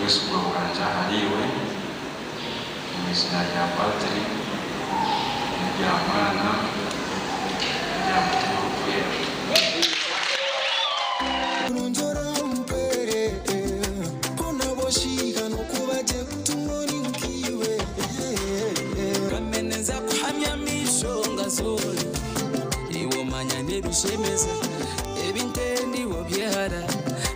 wese ubwabwanja hariwe mu izina rya Patiri rya Mwana rya Mutima wera. Shemeza ebintendi wobyara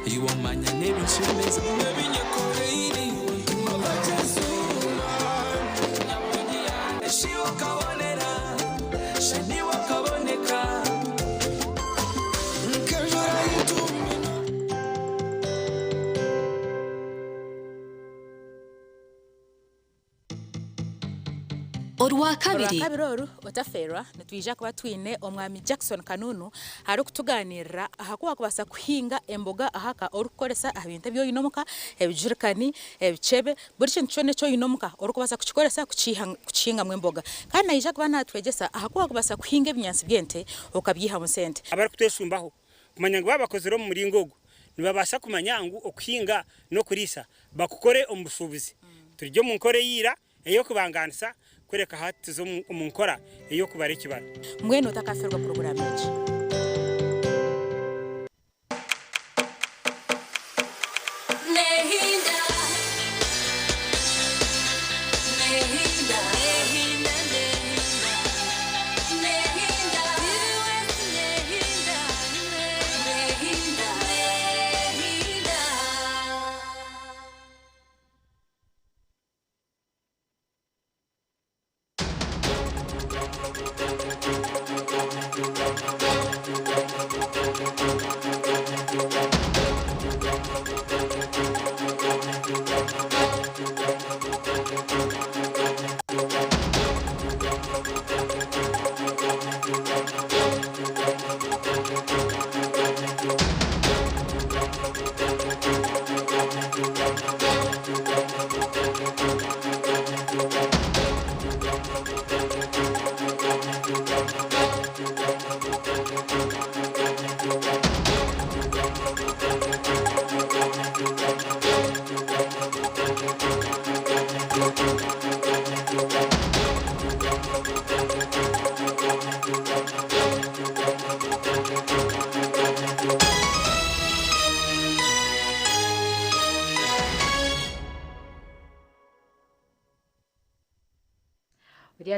iwo manya nebishemeza nebinyekoreiri shiwo kabonera shaniwo kaboneka nkajora yitumina. Orwa kabiri oru otaferwa natwija kuba twine omwami Jackson Kanunu hari kutuganirira ahakuba kubasa kuhinga emboga ahaka orukoresa abintu byo inomuka ebijurikani ebichebe buri kintu cyone cyo inomuka orukubasa kukikoresa kucihinga mwemboga kandi naija kuba natwegesa ahakuba kubasa kuhinga ebinyansi byente okabyiha mu sente abari kuteshumbaho kumanya ngo babakozero mu muringogo nibabasha kumanya ngo okuhinga no kurisa bakukore omusubizi turyo mu nkore yira eyo kubanganisa kureka hati zo mu nkora iyo kubara ikibara mwene utakaferwa program yacu.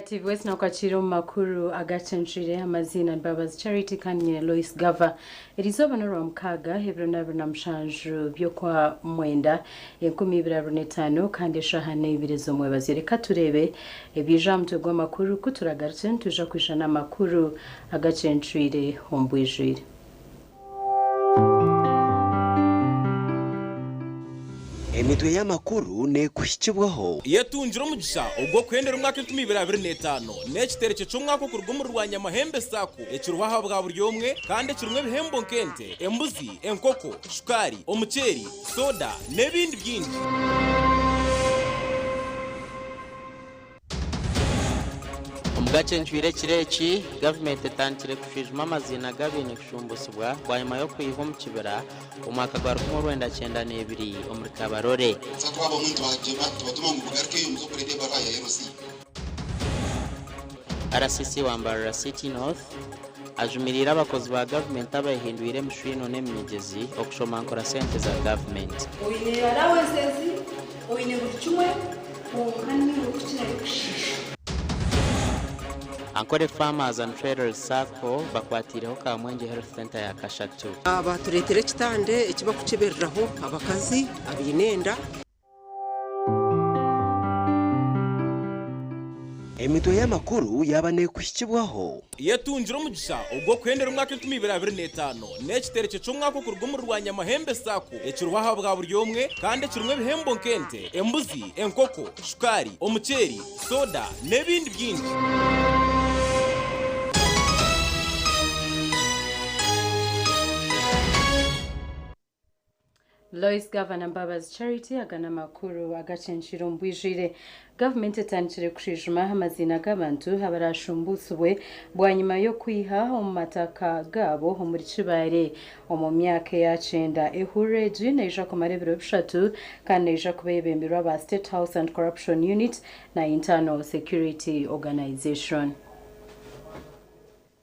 TV West na kwachiro makuru Agacencwire amazina Mbabazi Charity kandi Loice Gavah erizoba no Mukaga hebro na mshanju byo kwa mwenda 2025 kandi shahane ibirezo mwebazi reka turebe ebijamto gwa makuru kuturagarutse tuja kwishana makuru Agacencwire hombwijire. Emitwe y'amakuru ne kushikibwaho yatunjira umugisha ubwo kwendera umwaka 2025 n'ekitereke cy'umwaka ku rw'umuru rwa Nyamahembe Sako ekiruhaha bwa buri umwe kandi kirumwe bihembo nkente embuzi enkoko shukari omuceri soda n'ebindi byinshi. Agacencwire kireki government etantire kushijuma amazina gabine kushumbusibwa kwa nyuma yo kuyiva mu kibera umwaka gwa 1992 omuri Kabarore. RCC wambara City North ajumirira abakozi ba government abahinduire mushwino n'emigezi okushoma nkora sente za government. Oyine arawesezi oyine buchumwe ukani ukukina kushisha. Ankore Farmers and Traders Sako bakwatireho Kamwenje Health Center ya Kashatu. Abaturetere kitande ekiba kukibereraho abakazi abinenda. Emitwe y'amakuru yabane kushikibwaho yatunjira umugisha ubwo kwendera umwaka 2025 n'ekitereke cy'umwaka ku rw'umuru rwa Nyamahembe Sako ekiruhaha bwa buri umwe kandi kirumwe bihembo nkente embuzi enkoko shukari omuceri soda n'ebindi byinshi. Loice Gavah na Mbabazi Charity agana makuru agacenshiro mbwijire government etandikire kushijuma amazina g'abantu abarashumbuswe bwa nyuma yo kwiha mu mataka gabo muri Kibare mu myaka ya 9 ehureje neja ku marebero bishatu kandi neja kubebembirwa ba State House and Corruption Unit na Internal Security Organization.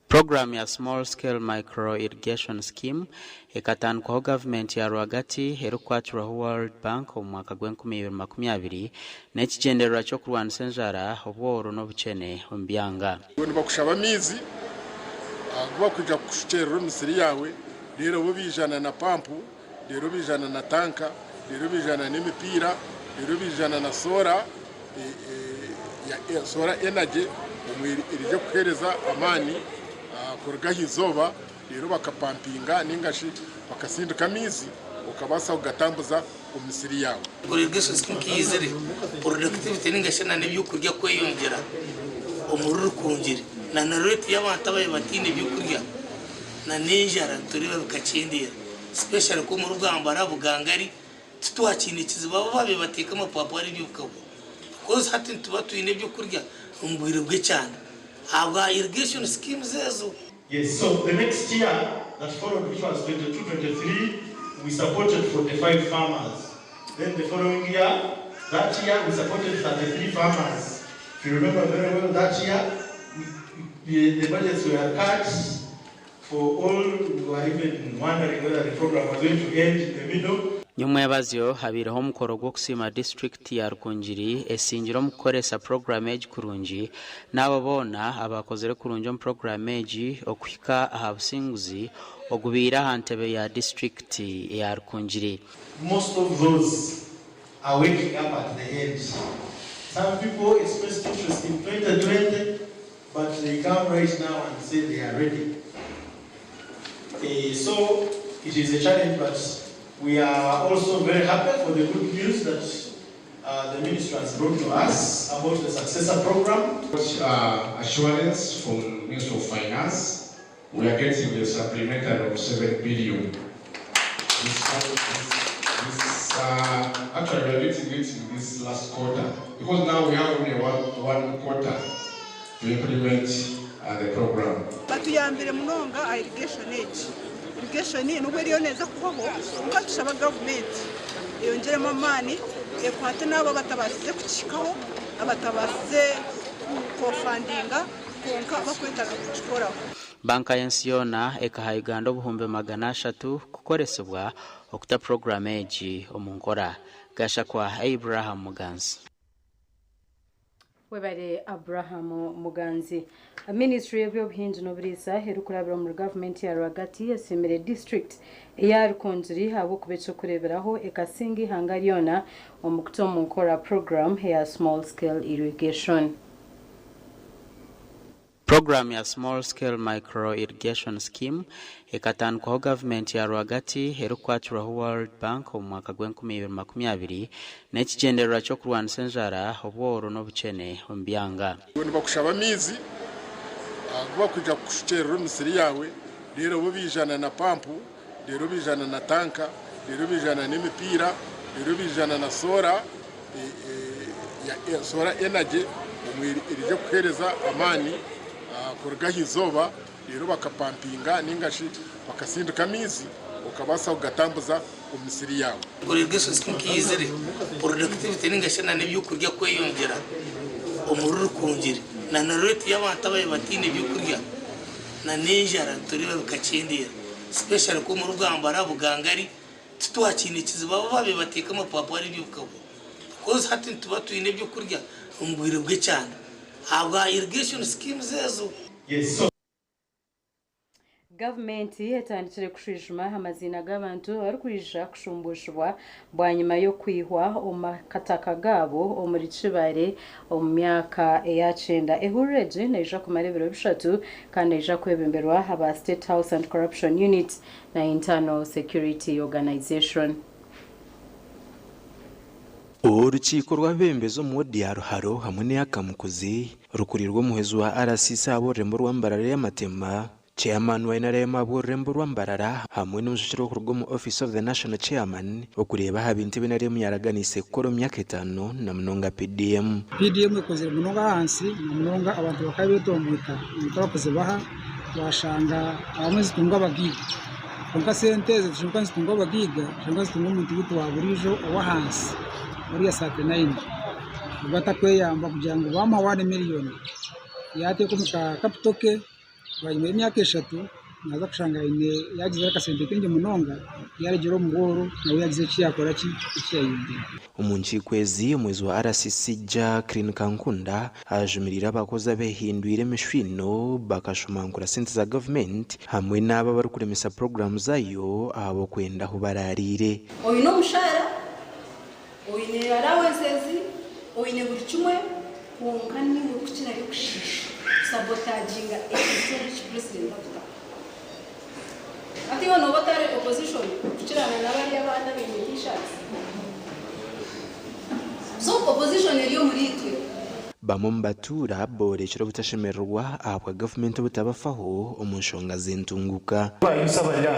Program ya Small Scale Micro Irrigation Scheme ekatanwaho government ya rwagati herukwaturaho World Bank mu mwaka gwa 2020 n'ekigenderera cyo kurwanisa inzara obworo n'obukene ombyanga. Bakushaba amizi bakujya kushiterera Misiri yawe rero bo bijana na pampu rero bijana na tanka rero bijana n'imipira rero bijana na solar energy irije kuhereza amani kurgaho izoba rero bakapampinga n'ingashi bakasinduka amizi ukabasa ugatambuza Misiri yawe. Irrigation scheme kiyizere productivity n'ingashi na n'ibyo kurya kweyongera umururu kongera na rate y'abantu abaye ibyo kurya na ninjara turi babikacindira special ko mu rugambara bugangari tutwakinikiza baba babe bateka amapapa ari byo bukabo cause hati tuba tuyine byo kurya umbwire bwe cyane aba irrigation schemes zezo. Yes, so the next year that followed, which was 22-23, we supported 45 farmers. Then the following year, that year we supported 33 farmers. If you remember very well, that year the budgets were cut for all. We were even wondering whether the program was going to end in the middle. Nyuma y'abazyo habiraho mukoro gwo kusima district ya Rukungiri esingiro mukoresa program age kurungi n'ababona abakozere kurungi mu program age okwika ahabusinguzi ogubira hantebe ya district ya Rukungiri. Most of those are waking up at the end. Some people expressed interest in 2020, but they come right now and say they are ready. So it is a challenge, but we are also very happy for the good news that the ministry has brought to us about the successor program. Assurance from Ministry of Finance, we are getting the supplementary of 7 billion. Actually, we are getting it in this last quarter because now we have only one quarter to implement the program. But we are in the Munonga irrigation age. Irrigation ni nubwo riyo neza kubaho uko tushaba government yongeremo amani ekwate nabo batabasize kuchikaho abatabasize ko fundinga konka bakwitaga kuchikoraho. Banka yensiyona ekaha Uganda obuhumbe 300 kukoresebwa okuta program egi omunkora gasha kwa Abraham Muganzi. Webare Abraham Muganzi. A ministry of Yobuhinzi n'Oburisa herukurabira mu government ya rwagati yasemere district ya Rukungiri habo kubecho kureberaho ekasingi hangariona omukuto munkora program ya small scale irrigation. Program ya Small Scale Micro Irrigation Scheme ekatanwaho government ya rwagati herukwaturaho World Bank mu mwaka gwa 2020 n'ekigenderera cyo kurwanisa inzara obworo n'obukene ombyanga. Bakushaba amizi bakujya kushiterera Misiri yawe rero bo bijana na pampu rero bijana na tanka rero bijana n'imipira rero bijana na solar energy irije kuhereza amani kurgaho izoba rero bakapampinga n'ingashi bakasinduka amizi ukabasa ugatambuza Misiri yawe. Irrigation scheme kiyizere productivity n'ingashi na n'ibyo kurya kweyongera umururu kongera na rate y'abantu abaye ibyo kurya na ninjara turi babikacindira special ko mu rugambara bugangari tutwakinikiza baba babe bateka amapapa ari byo bukabo cause hati tuba tuyine byo kurya umbwire bwe cyane aba irrigation schemes zezo. Yes, so Government etandikire kushijuma amazina g'abantu arikurisha kushumbushwa bwa nyuma yo kwihwa omakataka gabo omuri Kibare omu myaka ya 9 ehureje neja ku marebero bishatu kandi neja kwebemberwa aba State House and Corruption Unit na Internal Security Organization. Urukiko rw'abembezo mu wodi ya Ruharo hamwe n'iyakamukuzi rukurirwa muhezo wa RCC abo rembo rwambarare y'amatema Chairman wa inarema bw'orurembo rw'Ambarara hamwe n'umushikiro w'okuruga mu Office of the National Chairman okureba ha bintu binaremu yaraganise kukora emyaka 5 na munonga PDM ekozere munonga hansi na munonga abantu bakabetombuka bakoze baha bashanga abamwe zitunga abagiga konka senteze zishunka zitunga abagiga zishunka zitunga umuntu witu wa burijo wa hansi muri ya 39 batakweyamba kugira ngo bama 1 million yate ko muka kapitoke banyuma y'imyaka 3 naza kushanga ine yagize akasente kenge munonga yarigiro mugoro nawe yagize cyakora cyiyinde umunchi kwezi umwezi wa RCC Jacqueline Kankunda ajumirira abakozi abehinduire mishwino bakashumankura sente za government hamwe n'aba bari kuremesa program zayo abo kwenda ho bararire oyino mushara oyine arawezezi oyine buri kimwe kunkani ukukina yo kushisha sabotaginga ekisoje president avuga ati wono batare opposition kuchirana n'abari abana b'imitishatsi so opposition iriyo muri twe bamumbatura borekero butashemerwa abwa government butabafaho umushonga zentunguka bayusabarira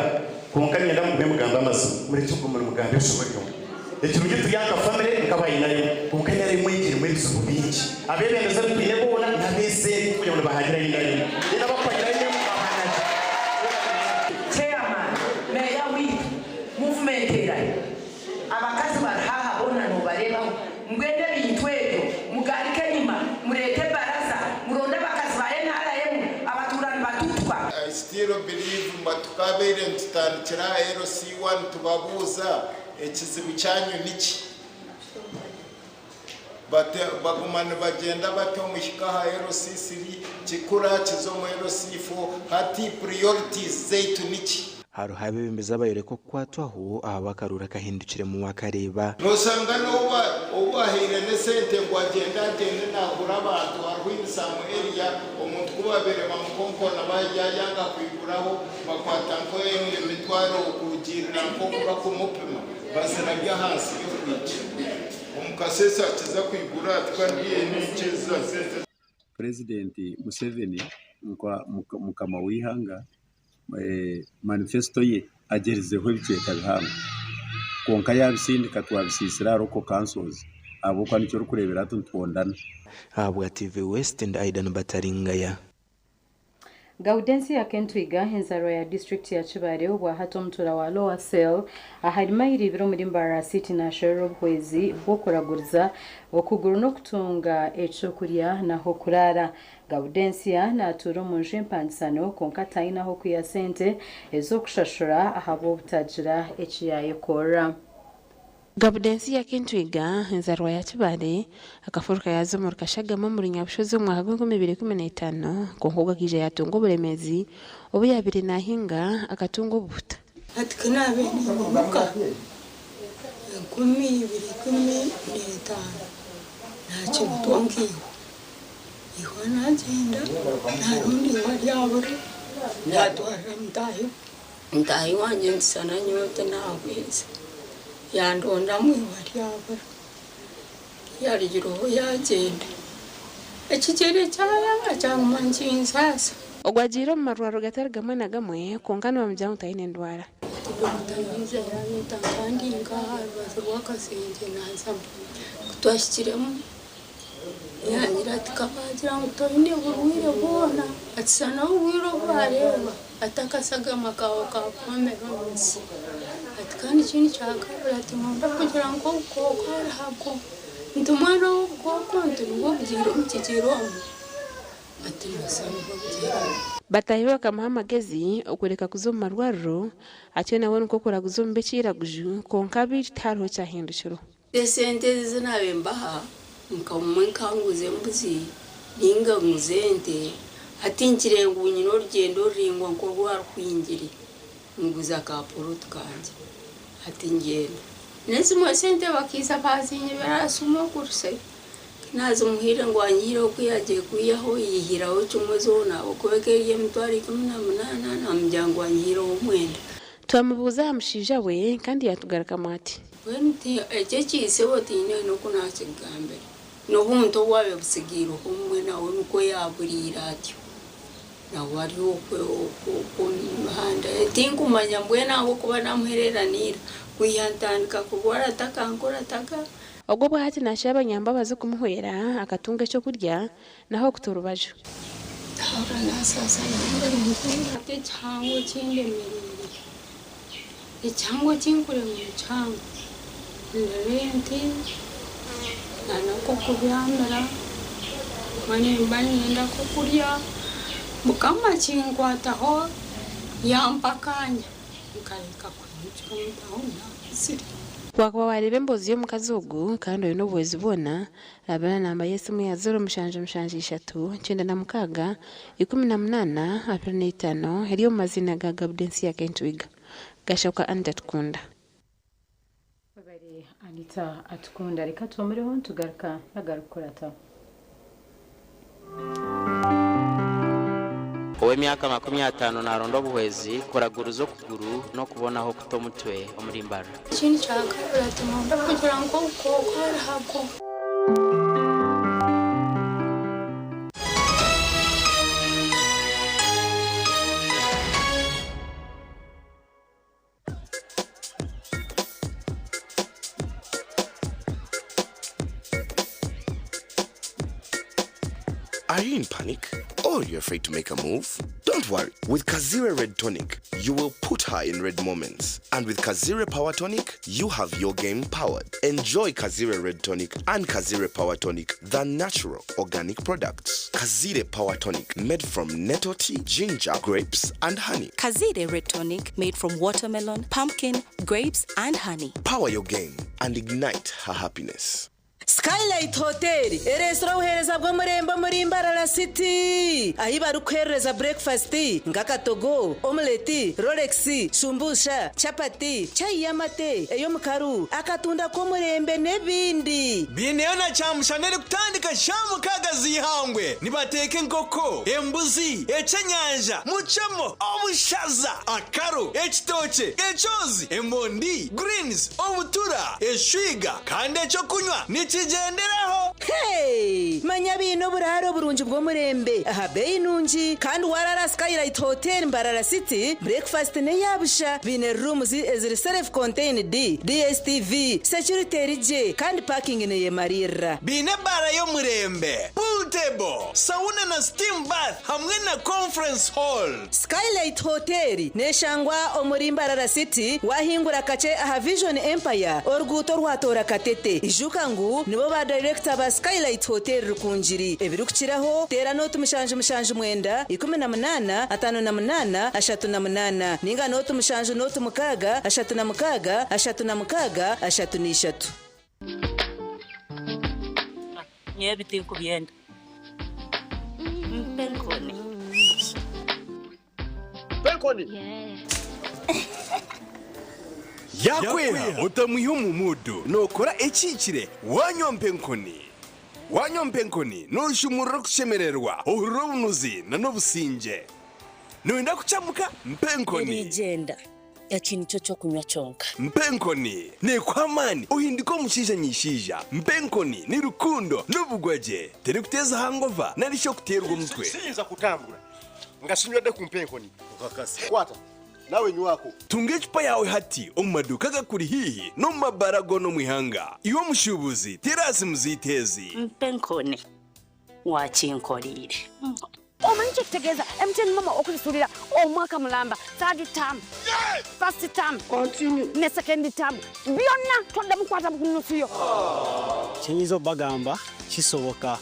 kunkani yenda mu mugamba amaso muri cyo mu mugamba ushobora ekintu gituyanga family ngabayinayo kunkani ari mwigire muri zo bingi abebemeza bipine bona nabese kugira ngo bahagira inayo yenda bakwagira ine mu bahanaje chairman meya wi movement era abakazi baraha bona no bareba ngwende bintweyo mugarike nyima murete baraza muronde bakazi bare ntara yemu abaturani batutwa I still believe mbatukabere ntutandikira RC1 tubabuza ekizibu cyanyu niki bagumana bagenda bato mushika ha RC3 kikura kizo mu RC4 hati priorities zeitu niki haro habe bemeza bayore ko kwatwaho abakarura kahindukire mu wakareba nosanga no ubahire ne sente ngo agenda nagura abantu arwinisa mu area umuntu kubabere bamukonkona bajya yanga kwiguraho bakwata ngo emitwaro kugirira ko kuba kumupima bazirabya hasi yo kwica umukasesa kiza kwigura twandiye n'ikiza sente President Museveni mukama wihanga manifesto ye agerezeho ibikeka bihanga konka yabisindika twabisisira roko councils abo kwa nicyo rukurebera tuntondana abwa TV West and Aidan Bataringaya Gaudensi ya Kentwiga henzaro ya district ya Chibare wa hato mtura wa Lower Cell ahadima iribiro muri Mbara City na Shero bwezi bokuraguriza okuguru no kutunga echo kuriya naho kurara Gaudensi ya naturo munje mpansano konkata inaho kuya sente ezo kushashura ahabo butagira echiyaye kora Gaudensi ya Kentwiga nzarwa ya Chibare akafuruka yazo mu kashagama muri nyabushozo mu 2015 konkoga kije yatungo buremezi obu yabiri nahinga akatungo buta atikana bene muka 2015 nacho tongi ihwana agenda narundi wali abure natwara mtayi wanje sana nyote naweza yandonda mwe wali abure yari giroho yagenda ekigere cyayanga cyangwa sasa ogwajiro marwaro gatargamwe na gamwe konkano bamujya tayine ndwara tutayize yani tangandi ngahabaza rwakasenje naza kutwashikiremo yanyira tukabagira ngo toyine burwire bona atsana ubwiro bareba atakasaga makawo ka pomera munsi atkandi kintu cyakabira ati nkunda kugira ngo ukoko hako ntumara ukoko ndungo bugiro mukigero ati basana babugira batahiwa kama magezi okureka kuzoma rwaro atyo nawe nuko kora kuzombe kiraguju konkabi taro cyahindukiro desente zinabe mbaha nkamwe kanguze mbuzi ninga muzente atinkire ngunyino rugendo ringwa ngo rwarkwingiri nguza ka poroto kanje atingenda nese mo sente bakiza bazinye barasumo kurse nazo muhire ngo anyire okuyaje kuyaho yihiraho cyumuzona okobekeriye mutwari 18 na mjango anyire omwenda twamubuza amushija we kandi yatugaraka mwati wenti ekekise wotine no kunakigambe no bunto wabe busigiro kumwe nawo nuko yaburira atyo na wariho ku mihanda tinkumanya mbwena aho kuba namuhereranira kwihantandika kubwara atakankora ataka ubwo bwahati nashaba Mbabazi kumuhwera akatunga cyo kurya naho kuturubaje ahora nasasa ngari mukunda cyangwa kindemerere cyangwa kinkure mu cyangwa renti nanako kubyamara mane mbani nda ko kurya mukama kinkwataho yampakanya nkareka kunyura mutaho nasiri Wakwa warebe mbozi yo mukazugu kandi uyu n'ubuwezi bona labana namba Yesu mu yazoro mushanje 3 18 April 5 heriyo mazina ga Gabudensi ya Kentwiga gashoka andatkunda babari Anita atkunda reka tumereho tugaruka nagarukorata Owe myaka 50 narondo buhwezi kuraguru zo kuguru no kubonaho kutomutwe omurimbara chini chaka uratumunda kugira ngo uko hako Are you in panic? Or you're afraid to make a move? Don't worry. With Kazire Red Tonic, you will put her in red moments. And with Kazire Power Tonic, you have your game powered. Enjoy Kazire Red Tonic and Kazire Power Tonic, the natural organic products. Kazire Power Tonic, made from nettle tea, ginger, grapes, and honey. Kazire Red Tonic, made from watermelon, pumpkin, grapes, and honey. Power your game and ignite her happiness. Skylight Hotel, restaurant uhereza bwo murembo muri Mbarara City. Ahi barukereza breakfast, ngakatogo, omelette, Rolex, shumbusha, chapati, chai yamate, eyo mukaru, akatunda ko murembe nebindi. Bineona chamushanere kutandika shamu kagazi hangwe. Nibateke nkoko, embuzi, echenyanja, muchamo, obushaza, akaro, echitoche, echozi, embondi, greens, obutura, eshwiga, kande cyo kunywa. Nichigenderaho. Hey, manya bino buraro burunji bwo murembe. Aha bei nunji kandi warara Skylight Hotel Mbarara City. Breakfast ne yabusha. Bine rooms eziri self contained DSTV, security rije kandi parking ne yemarira. Bine bara yo murembe. Pool table, sauna na steam bath hamwe na conference hall. Skylight Hotel neshangwa omuri Mbarara City wahingura kace aha Vision Empire orguto rwatora katete. Ijukangu nibo ba director ba Skylight Hotel Rukunjiri ebirukiraho tera note mushanje mwenda 18 58 38 ninga note mushanje note mukaga 36 nyebiti kubyenda Penkoni Yakweha utamuhimu mudu nokora echikire wanyompenkoni noshumura kushemererwa urubunuzi na nobusinje noenda kuchamuka mpenkoni igenda yakini cyo kunywa chonka mpenkoni ne kwamani uhindiko mushija nyishija mpenkoni ni rukundo n'ubugwaje tere kuteza hangova narisho kuterwa umutwe sinza kutambura ngasinywa de kumpenkoni ukakasi kwata nawe nywako tunge chupa yawe hati omumaduka gakuri hihi no mabarago no mwihanga iwo mushubuzi terasi muzitezi mpenkoni wachinkorire Omanche tegeza MTN mama okulisulira omwaka mulamba third term first term continue ne second term byonna todda mukwata bukunusiyo Chenyizo bagamba kisoboka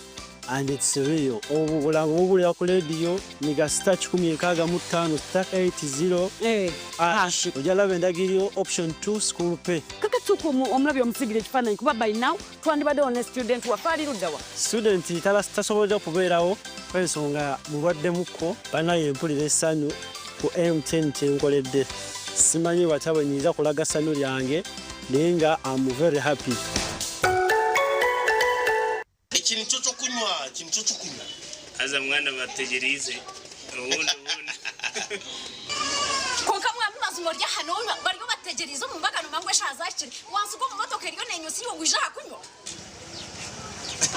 and it's real. Obulango bubulira ku radio niga star 15 star 80 ojala bendagiriyo option 2 school pay kaka tuko omulabi omusigire kifananyi kuba by now twandibadde on student wa fali rudawa student tasobola kubeerawo kwensonga mulwadde muko banayo empulira essanyu ku M10 kyenkoledde simanyi batabo nyiza kulaga ssanyu lyange naye nga I'm very happy. Ikintu cyo kunywa aza mwana bategerize ubundi konka mwami mazumo rya hano bari bategerize mu mbagano mangwe shazakiri wansuko mu motoka iriyo nenyusi yo guja kunywa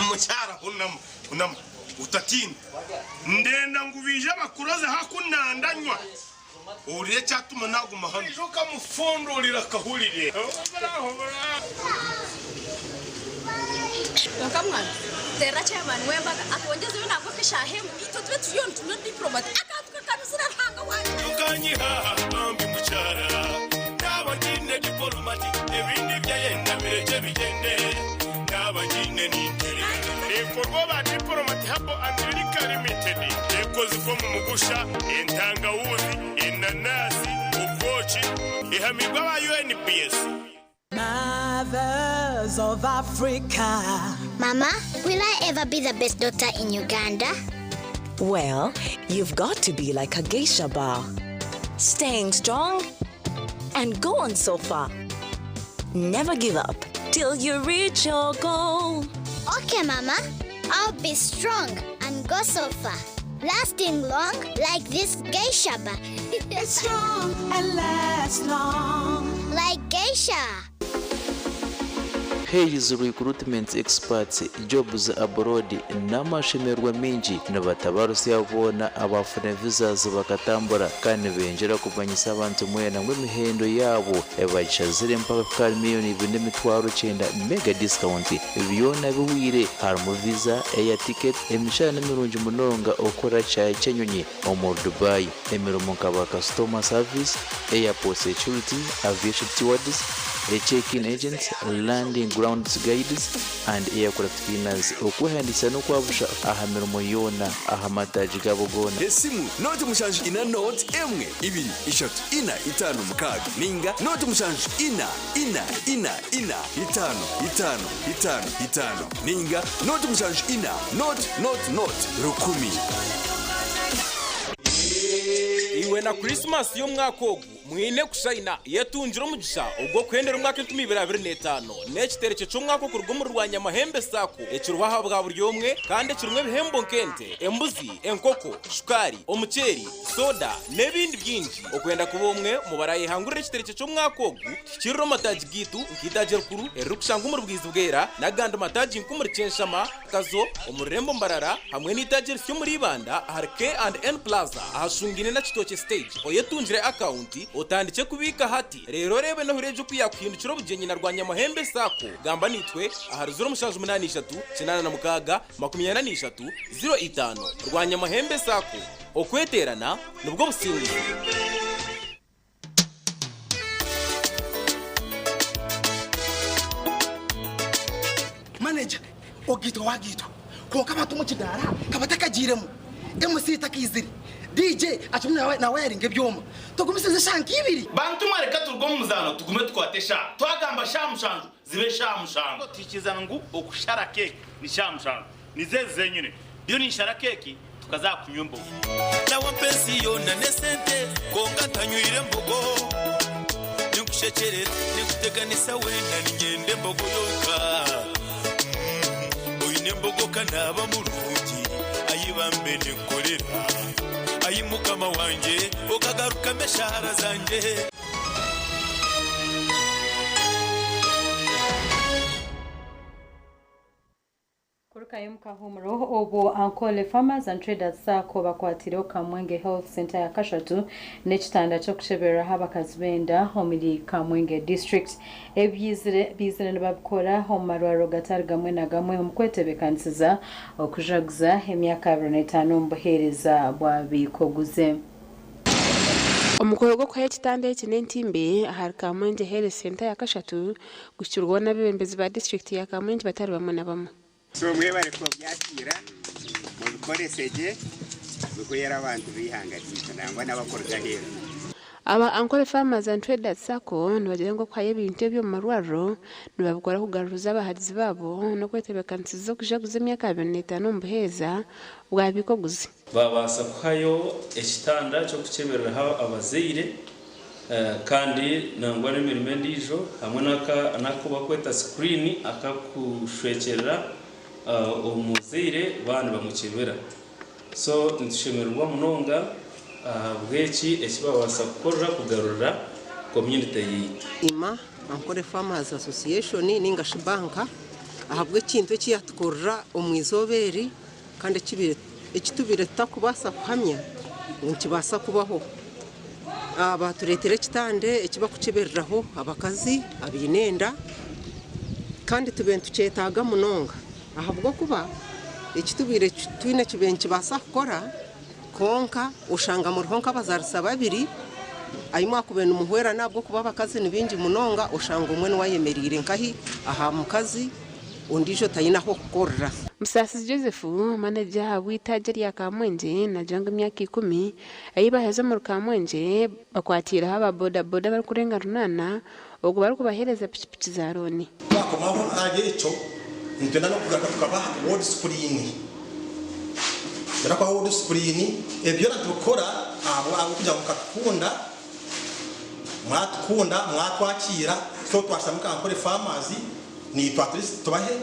mucyara unam utatinda ndenda ngubije abakuroze hakunandanywa uriye cyatuma naguma hano joka mufondorira kahurire Nkamwana tera chairman wembaga akongeza yona ko kishahemu ito twe tuyon tuno diplomat akatuka kabisira hanga wanje ukanyiha ambi mucyara n'abagine diplomat ebindi byayenda bireje bigende n'abagine n'intere ekorwa ba diplomat habo America Limited ekoze ko mu mugusha intangawuzi inanasi ukochi ihamigwa ba UNPS. Mothers of Africa. Mama, will I ever be the best doctor in Uganda? Well, you've got to be like Agacencwire, staying strong and go on so far. Never give up till you reach your goal. Okay, Mama. I'll be strong and go so far. Lasting long like this geisha bar. Strong and last long. Like geisha. Hayes recruitment experts jobs abroad n'amashemerwa menshi n'abatabarusi abona abafuna visas bakatambura kandi benjera kubanyisa abantu mwena ngw'imihendo yabo ebachazire mpaka miliyoni 2.9 mega discount byona biwire harimo visa air ticket emishana mirungi munonga okora cyanyonyi omu Dubai emiromo nkaba customer service airport security aviation stewards check-in agents, landing grounds guides, and aircraft cleaners. Okuhandisa no kwabusha ahamirimo yona ahamataji gabogona. Esimu note mushanju ina note emwe ibiri ishatu ina itanu mukaga ninga note mushanju ina itanu ninga note mushanju ina note rukumi. Iwe na Christmas yo mwakogu mwine kushayina yetunjira umugisha ubwo kwendera umwaka 2025 n'ekitereke cyo mwaka ku rugomero rwa Nyamahembe sako ekirubaha bwa buri yomwe kandi kirumwe bihembo nkente embuzi enkoko shukari omuceri soda nebindi byinji okwenda kubomwe mu baraye hangurira ekitereke cyo mwaka ogu kiriro mataji gitu nkitaje rukuru erukushanga mu bwizi bwera naganda mataji nkumuri censhama kazo omurembo mbarara hamwe n'itaje cyo muri banda harke and N Plaza ahashungine na kitoke stage oyetunjire account utandike kubika hati rero rebe no hureje kuyakwindukira bugenyi na rwa Nyamahembe sako gamba nitwe aharizura mushaje 83 kinana na mukaga 23 05 rwa Nyamahembe sako okweterana nubwo busingi manager ogito wagito ko kabatu mu kidara kabatakagiremo MC takiziri DJ achumwe na wiring ebyoma tugumisize shanki ibiri bantu mareka turgo muzano tugume twatesha twagamba shamushanju zibe shamushanju tikizangu okushara cake ni shamushanju nizeze nyine byo ni shara cake tukazakunyumbo na wapenzi yona nesente konga tanyuire mbogo nikushekerera nikuteganisa wenda ningende mbogo yoka oyine mbogo kanaba mulungi ayibambe nekorera ayimukama wanje okagaruka meshara zanje kuruka mukahumuro obo ankole farmers and traders sako bakwatire Kamwenge Health Center ya Kashatu n'ekitanda cyo kushebera habakazi benda omiri Kamwenge district bizire nabakora homarwaro gatari gamwe na gamwe mukwetebekansiza okujaguza emyaka 25 mbuhereza bwabikoguze omukoro gwo kwa ekitanda ekinentimbe ahari Kamwenge Health Center ya Kashatu gukirwa n'abembezi ba district ya Kamwenge batari bamwe na bamwe so mwebare ko byakira mu bikoreseje bikoyera abantu bihangatse nangwa n'abakorera hera aba ankole farmers and traders sako nibagire ngo kwaye ibintu byo mu marwaro nibabikora kugaruza abahadizi babo no kwetebekansiza zo kujaguza emyaka 25 mbuheza bwabikoguze babasa kuhayo ekitanda cyo kukemerera abazeire kandi nangwa n'emirimo ndijo hamwe nako bakweta screen akakushwekerera omuzeire bana bamukebera so ntishemerwa munonga bweki ekibabasa kukorera kugarura community yite ima ankore farmers association ninga shibanka ahabwe kintu ekiyatukorera omwizoberi kandi ekitubire tutakubasa kuhamya nkibasa kubaho baturetera ekitande ekibakukibereraho abakazi abinenda kandi tube tukyetaaga munonga ahabwo kuba ekitubire twine kibe nkibasa kukora konka ushanga muriho nk'abazarisa babiri ayimwe akubena umuhwera nabwo kuba abakazi ni bingi munonga ushanga umwe niwayemerire nkahi aha mukazi undijo tayinaho kukorera. Musasi Joseph manager w'itaje rya Kamwenje na jonga myaka 10 ayibaheza mu Kamwenje bakwatira aba boda bari kurenga runana ubwo bari kubahereza pichipichi za roni bakomaho aje ico ntenda no kugaka tukabaha word screen kwa word screen ebyo natukora abo kujya mukakunda mwatukunda mwatwakira so twasamuka nkore farmers ni Patrice tubahe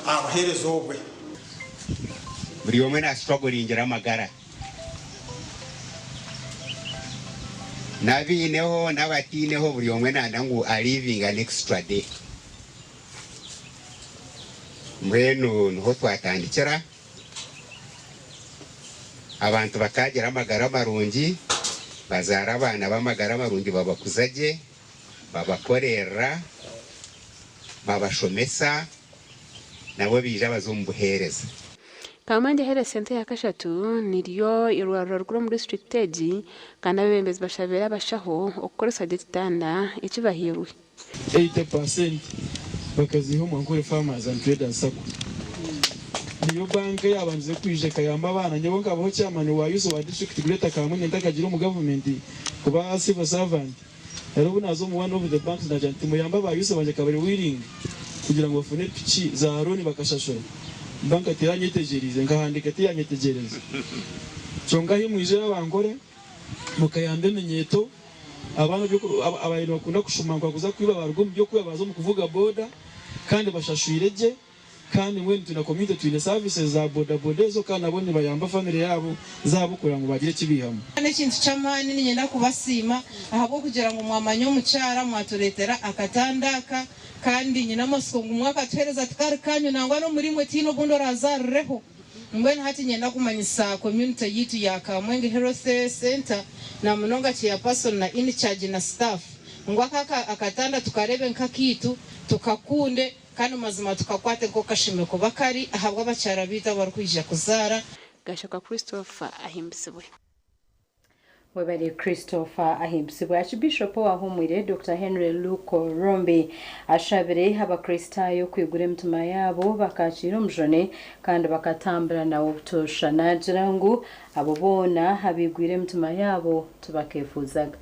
abaherezo gwe buri umwe na struggle ingera amagara nabineho nabatineho buri umwe nandangu are living an extra day mwenu niho twatandikira abantu bakagira amagara marungi bazara abana b'amagara marungi babakuzaje babakorera babashomesa nabo bija bazumbuhereza Kamanje here sente ya kashatu niriyo irwaro rwo muri district age kandi abembezi bashabera bashaho okukoresa ditanda ikibahirwe 80% bakaziho mu nkore farmers and traders sako niyo banke yabanze kwije kayamba abana nyabo ngabo chairman wa yuso wa district greater Kamunye ndakagira mu government kuba civil servant rero bunazo mu one of the banks na janti muyamba ba yuso banje kabari willing kugira ngo bafune pichi za Aroni bakashashora banka tiranyetegereze ngahandika tiranyetegereze chonga himwije abangore mukayambe menyeto abantu byo abayino bakunda kushumangwa kuza kwiba barugum byo kwibabaza mu kuvuga boda kandi bashashuireje kandi mwe tuna community twine services za boda zo kandi abone bayamba family yabo zabo kugira ngo bagire kibihamo n'ikintu cyamani ninyenda kubasima ahabo kugira ngo mwamanyo mucyara mwaturetera akatandaka kandi nyina mosongo umwaka twereza tukari kanyu nangwa no muri mwe tino bundo razareho mbene hati nyenda kumanyisa community yitu ya Kamwenge Health Center na munonga ya person na in charge na staff ngwaka akatanda tukarebe nkakitu tukakunde kandi mazima tukakwate ko kashime ko bakari ahabwa abacyara bita barkwije kuzara Gashoka Christopher ahimbisibwe Webari Christopher ahimbisibwe Archbishop wa Humwire Dr. Henry Luko Rombe ashabire abakristayo kwigure mtuma yabo bakacira umjone kandi bakatambira na ubutosha nagira ngo abo bona habigwire mtuma yabo tubakefuzaga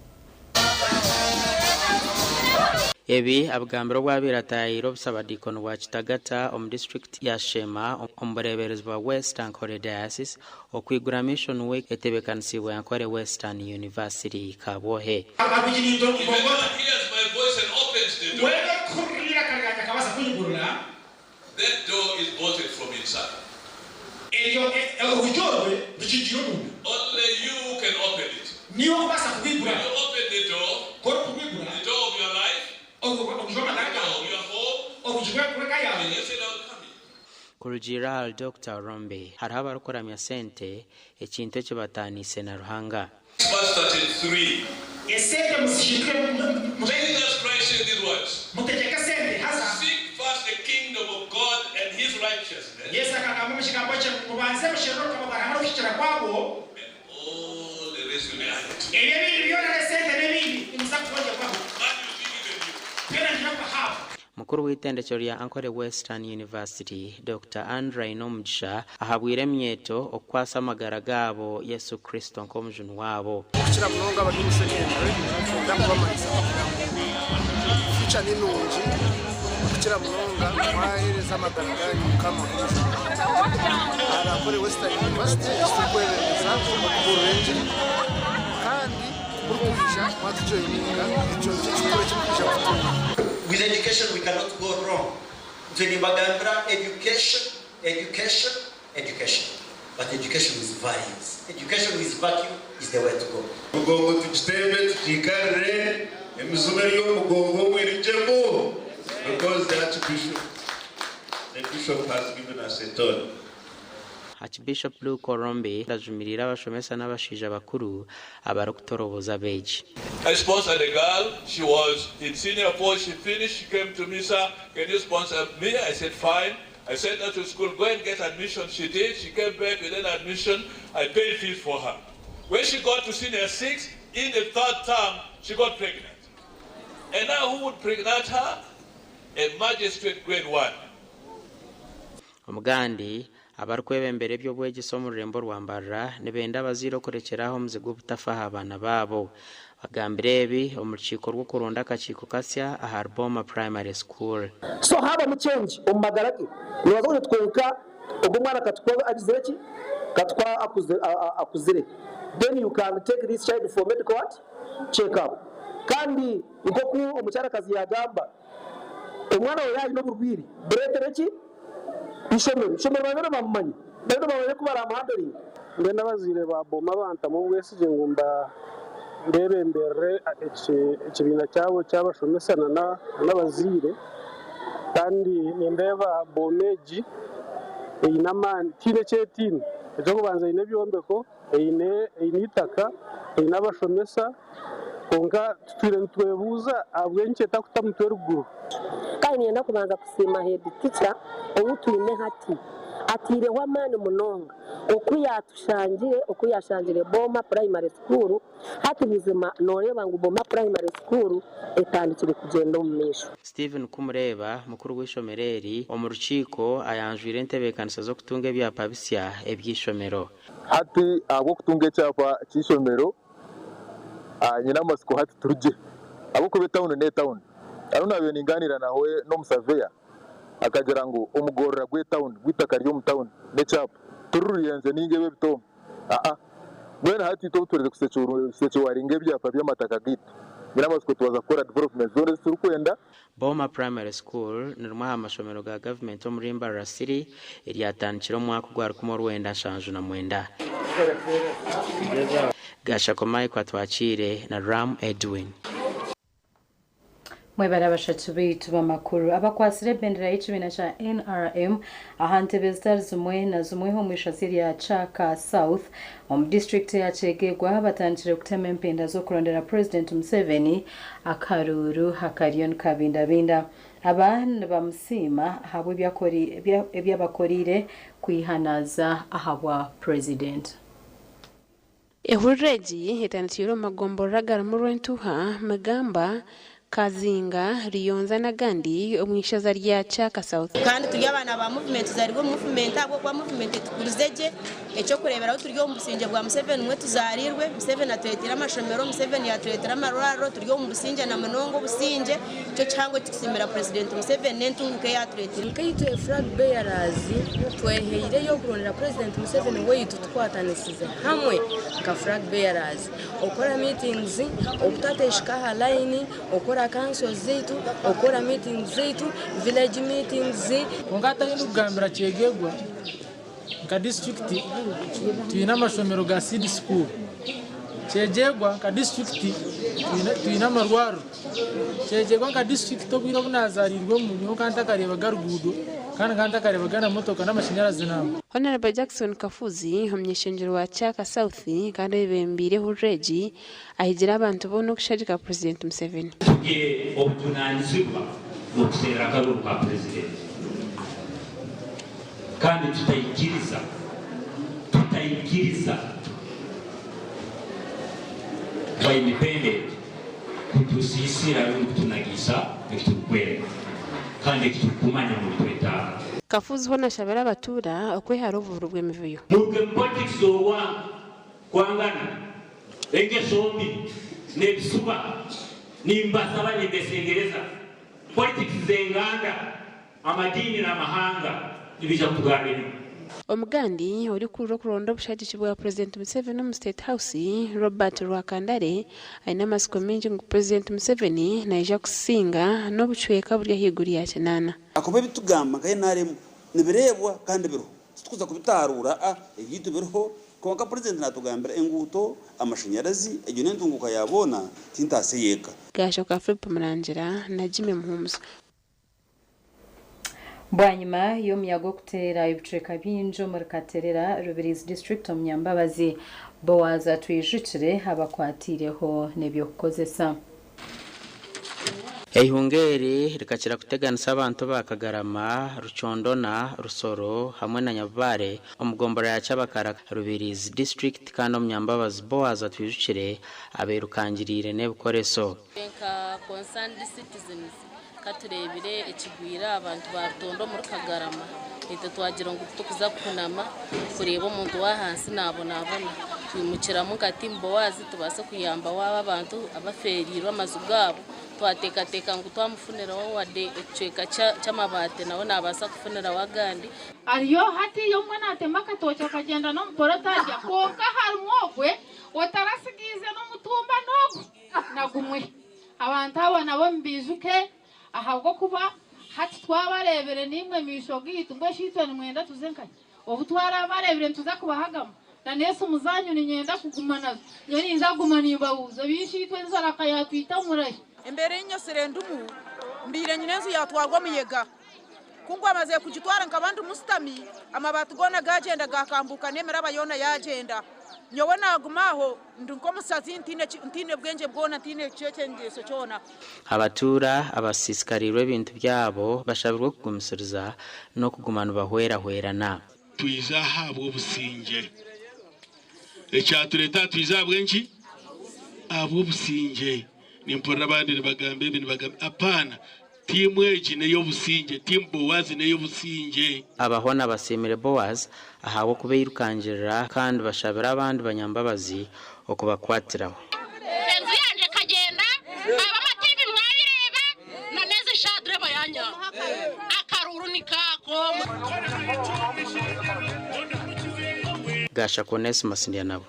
Ebi abagambiro bw'abiratayiro busabadikono wa Kitagata om district ya Shema ombereberezwa Western Kore Diocese okwigura mission week etebekanisiwe yankore Western University Kabohe abiginindo ibongo hears my voice and opens the door wega kurira kanganya kabasa kuyigurura that door is bolted from inside eyo ujorwe bikijiro nunda only you can open it niyo kubasa kuyigura you open the door kor kuyigura the door of your life Kurujiral Dr. Rombe haraba arukoramya sente ekintu kibatanise na ruhanga verse 33 esente musishikire Jesus Christ said these words mutegeka sente hasa seek first the kingdom of God and his righteousness yes akagamba mushikambo cyo kubanze mushiroka babara kukira kwabo all the rest will be added ebi byona sente nebindi imsakuja kwabo Mukuru w'itendekero rya Ankore Western University Dr. Andre Nomjsha ahabwire myeto okwasa amagara gabo Yesu Kristo nkomujunu wabo kira munonga abadumusengere ndakubamanisa ficha ninunji kira munonga mwahereza amagara ganyu kama Ankore Western University isekwereza kurenje kandi burukisha mwatujoyininga ico cy'ikore cy'ukisha kutunga. With education, we cannot go wrong. Education. But education with values. Education with value is the way to go. Mugongo tujitembe tujikarire emisomero yo mugongo mwirijemo because the bishop has given us a turn. Archbishop Luke Orombe ajumirira abashomesa n'abashija bakuru abarokutoroboza beji. I sponsored a girl. She was in senior 4. She finished. She came to me, sir, can you sponsor me? I said, fine. I sent her to school, go and get admission. She did. She came back with an admission. I paid fees for her. When she got to senior 6, in the 3rd term, she got pregnant. And now who would pregnant her? A magistrate grade 1. Omugandi abarukwebembere by'obwegiso mu rurembo rwambarra nibenda bazirokorekeraho muzigo butafaha abana babo. Bagambire ebi omu rukiiko rw'okuronda akakiiko kasya aha Boma Primary School. So haba mu change omu magara ge nibaza ko tweka ubwo mwana katwa agizire ki katwa akuzire. Then you can take this child for medical check up. Kandi uko omucyarakazi yagamba omwana we yayi no burwiri buretere ki ishomero babera bamumanyi rero babone ko baramuhandling ngenda bazire ba Boma banta mu bwesije ngumba ndebe mbere ekibina cyabo cyabashomesana n'abazire kandi ndeba bomeji inamani tine chetini ejo kubanza ine byombeko initaka inabashomesa konga twebuza abwenche takutamutwe ruguru kandi yenda kubanza kusima head teacher obutwine hati atire wa mani munonga okuyashangire Boma Primary School hati bizima noreba ngo Boma Primary School etandikire kugenda mu misho. Stephen Kumureba mukuru w'ishomereri omu rukiiko ayanjwire entebekanisa zo kutunga ebyapa bisya ebyishomero. Hati abo kutunga ecyapa cy'ishomero nyina amasiko hati turuje abo kube town ne town aruna byo ninganira nawe no musaveya akagera ngo umugorora gwe town gwitaka ryo mu town ne cyapa tururiyenze ningebe bitom mwena hati to tureze kusecho waringe byapa byamataka gitu nyina amasiko tuwaza kora development zone turukwenda. Boma Primary School ni rumwe amashomero ga government muri Mbarara City iryatanikira mu mwaka gwa 1999. Gashakomai kwa twachire na Ram Edwin. Mwebara bashatu bitu bamakuru abakwasire bendera y'ikibina cha NRM ahante bezdar zumwe na zumwe ho mwishaziri ya Chaka South district ya Chegegwa batandikire kutema empenda zo kurondera President Museveni akaruru hakarion kabindabinda abana bamusima habwe ebyabakorire kwihanaza ahabwa president. Ehurreji etandikire magombo ragara mu Rwentuha magamba Kazinga Riyonza na Gandi omwishaza rya Chaka South kandi turi abana ba movement zarirwo movement abo kwa movement tukuruzeje eco kureberaho turyo mu businge bwa Museveni mwe tuzarirwe Museveni atwetera amashomero Museveni yatwetera amarwaro turyo mu businge na manongo businge cyo cyango tukisimira president Museveni nentunguke yatwetera kayitwe flag bearers tweheire yo kurondera president Museveni we yitutwatanisize hamwe ka flag bearers okora meetings okutateshika line okora council zetu okora meetings zetu village meetings ngata n'ugambira Chegegwa ka district tuyina amashomero ga seed school Chegegwa ka district tuyina amarwaro Chegegwa ka district to biro bunazarirwe mu nyo kanta kareba garugudo kandi kanta kareba gana motoka n'amashanyarazi nabo. Honorable Jackson Kafuzi omnyeshengero wa Chaka South kandi bembire Hurreji ahigira abantu bono kushajika President Museveni ye obutunanizibwa n'okusera akaruru ka president kandi tutayikiriza ba independent kutusisira n'okutunagisa ekitukwere kandi ekitukumanya mu tweta. Kafuzi hona shabera abatura okwehara obuvuru bw'emivuyo mubwe politics zowa kwangana engeso mbi n'ebisuba nimbaza abanyebesengereza politics zenganda amadini n'amahanga ibija kuganira. Omugandi uri kuro kuronda obushakisha bwa President Museveni mu State House Robert Rwakandare aina masiko menji ngo President Museveni naija kusinga n'obuchweka buri higuri ya chenana akobe bitugamba kaye naremu nibirebwa kandi biro tukuza kubitarura ebitu biriho konka president natugambira enguto amashanyarazi ejo nentunguka yabona tintase yeka gasho ka Philip Murangira na Jimmy Muhumuzo. Bwanyuma y'omuyaga okutera ebicweka bingi omu Katerera Rubirizi District omu Mbabazi Boaz atwijukire abakwatireho n'ebyokukozesa. Eihungeri rikakira kuteganisa abantu ba Kagarama, Ruchondona, Rusoro hamwe na Nyabare omugombora ya Cyabakara Rubirizi District kandi omu Mbabazi Boaz atwijukire aberukangirire n'ebikoreso. Concerned citizens katurebire ekigwira abantu ba Rutondo muri Kagarama ite twagira ngo tukuza kunama kureba omuntu wa hansi nabona twimukira mu kati Boaz tubase kuyamba waba abantu abaferirwa amazu gabo twatekateka ngo twamufunira wade ecweka cy'amabate nawe nabasa kufunira wagandi ariyo hati yo mwana atema katocha kagenda no mporotarya konka harumogwe otarasigize no mutumba nogo nagumwe abantu aba nabo mbizuke ahabwo kuba hati twabarebere nimwe mishogitu ngo shitwe nimwenda tuzenkanye obutwara barebere tuza kubahagama na Yesu muzanyu ni nyenda kugumana yoni nzagumana ibabuza bishitwe nzaraka yatwita murayi embere inyo serendumu mbire nyinenzu yatwarwa muyega kungwa amaze kugitwara nkabandi mustami amabatu gona gagenda gakambuka nemera bayona yagenda nyowe nagumaho ndunko musazi ntine bwenge bwona ntine cece ngeso cyona abatura abasisikarirwe ibintu byabo bashabirwa kugumisiriza no kugumana bahwera twiza habwo businge ecyatureta twiza bwenki abo businge nimpora abandi bagambe ibintu bagambe apana timu eji neyo businge timu Boaz neyo businge abahona basimire Boaz ahawo kubeyirukangirira kandi bashabira abandi banyambabazi okubakwatiraho enzi yanje kagenda abamativi mwabireba na neze shadre bayanya akaruru nikako gasha Onesmus nabo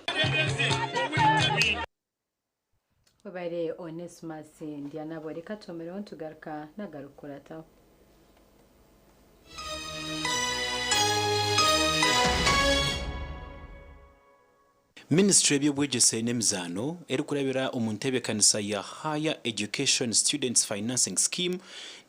Babare Onesmus nabo reka tomero tugaruka nagarukurata Ministry y'Obwegese n'Emizano eri kurabira omuntebekanisa ya Higher Education Students Financing Scheme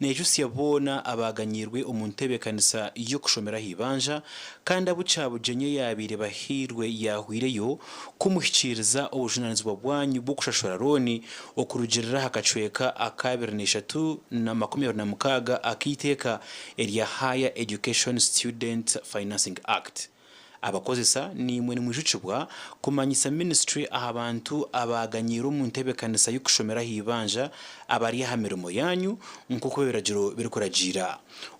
nejusi yabona abaganyirwe omuntebekanisa yo kushomera hibanja kandi abucabujenye yabire bahirwe yahwireyo kumuhikiriza obujunanizwa bwanyu bwo kushashora roni okurugirira hakacweka akabirneshatu na 26 akiteka eri Higher Education Student Financing Act. Abakozesa ni mwe mujukibwa kumanyisa ministry ahabantu abaganyiro mu ntebekanisa y'ukushomera hibanja abari yahamirimo yanyu nkuko biragiro birikuragira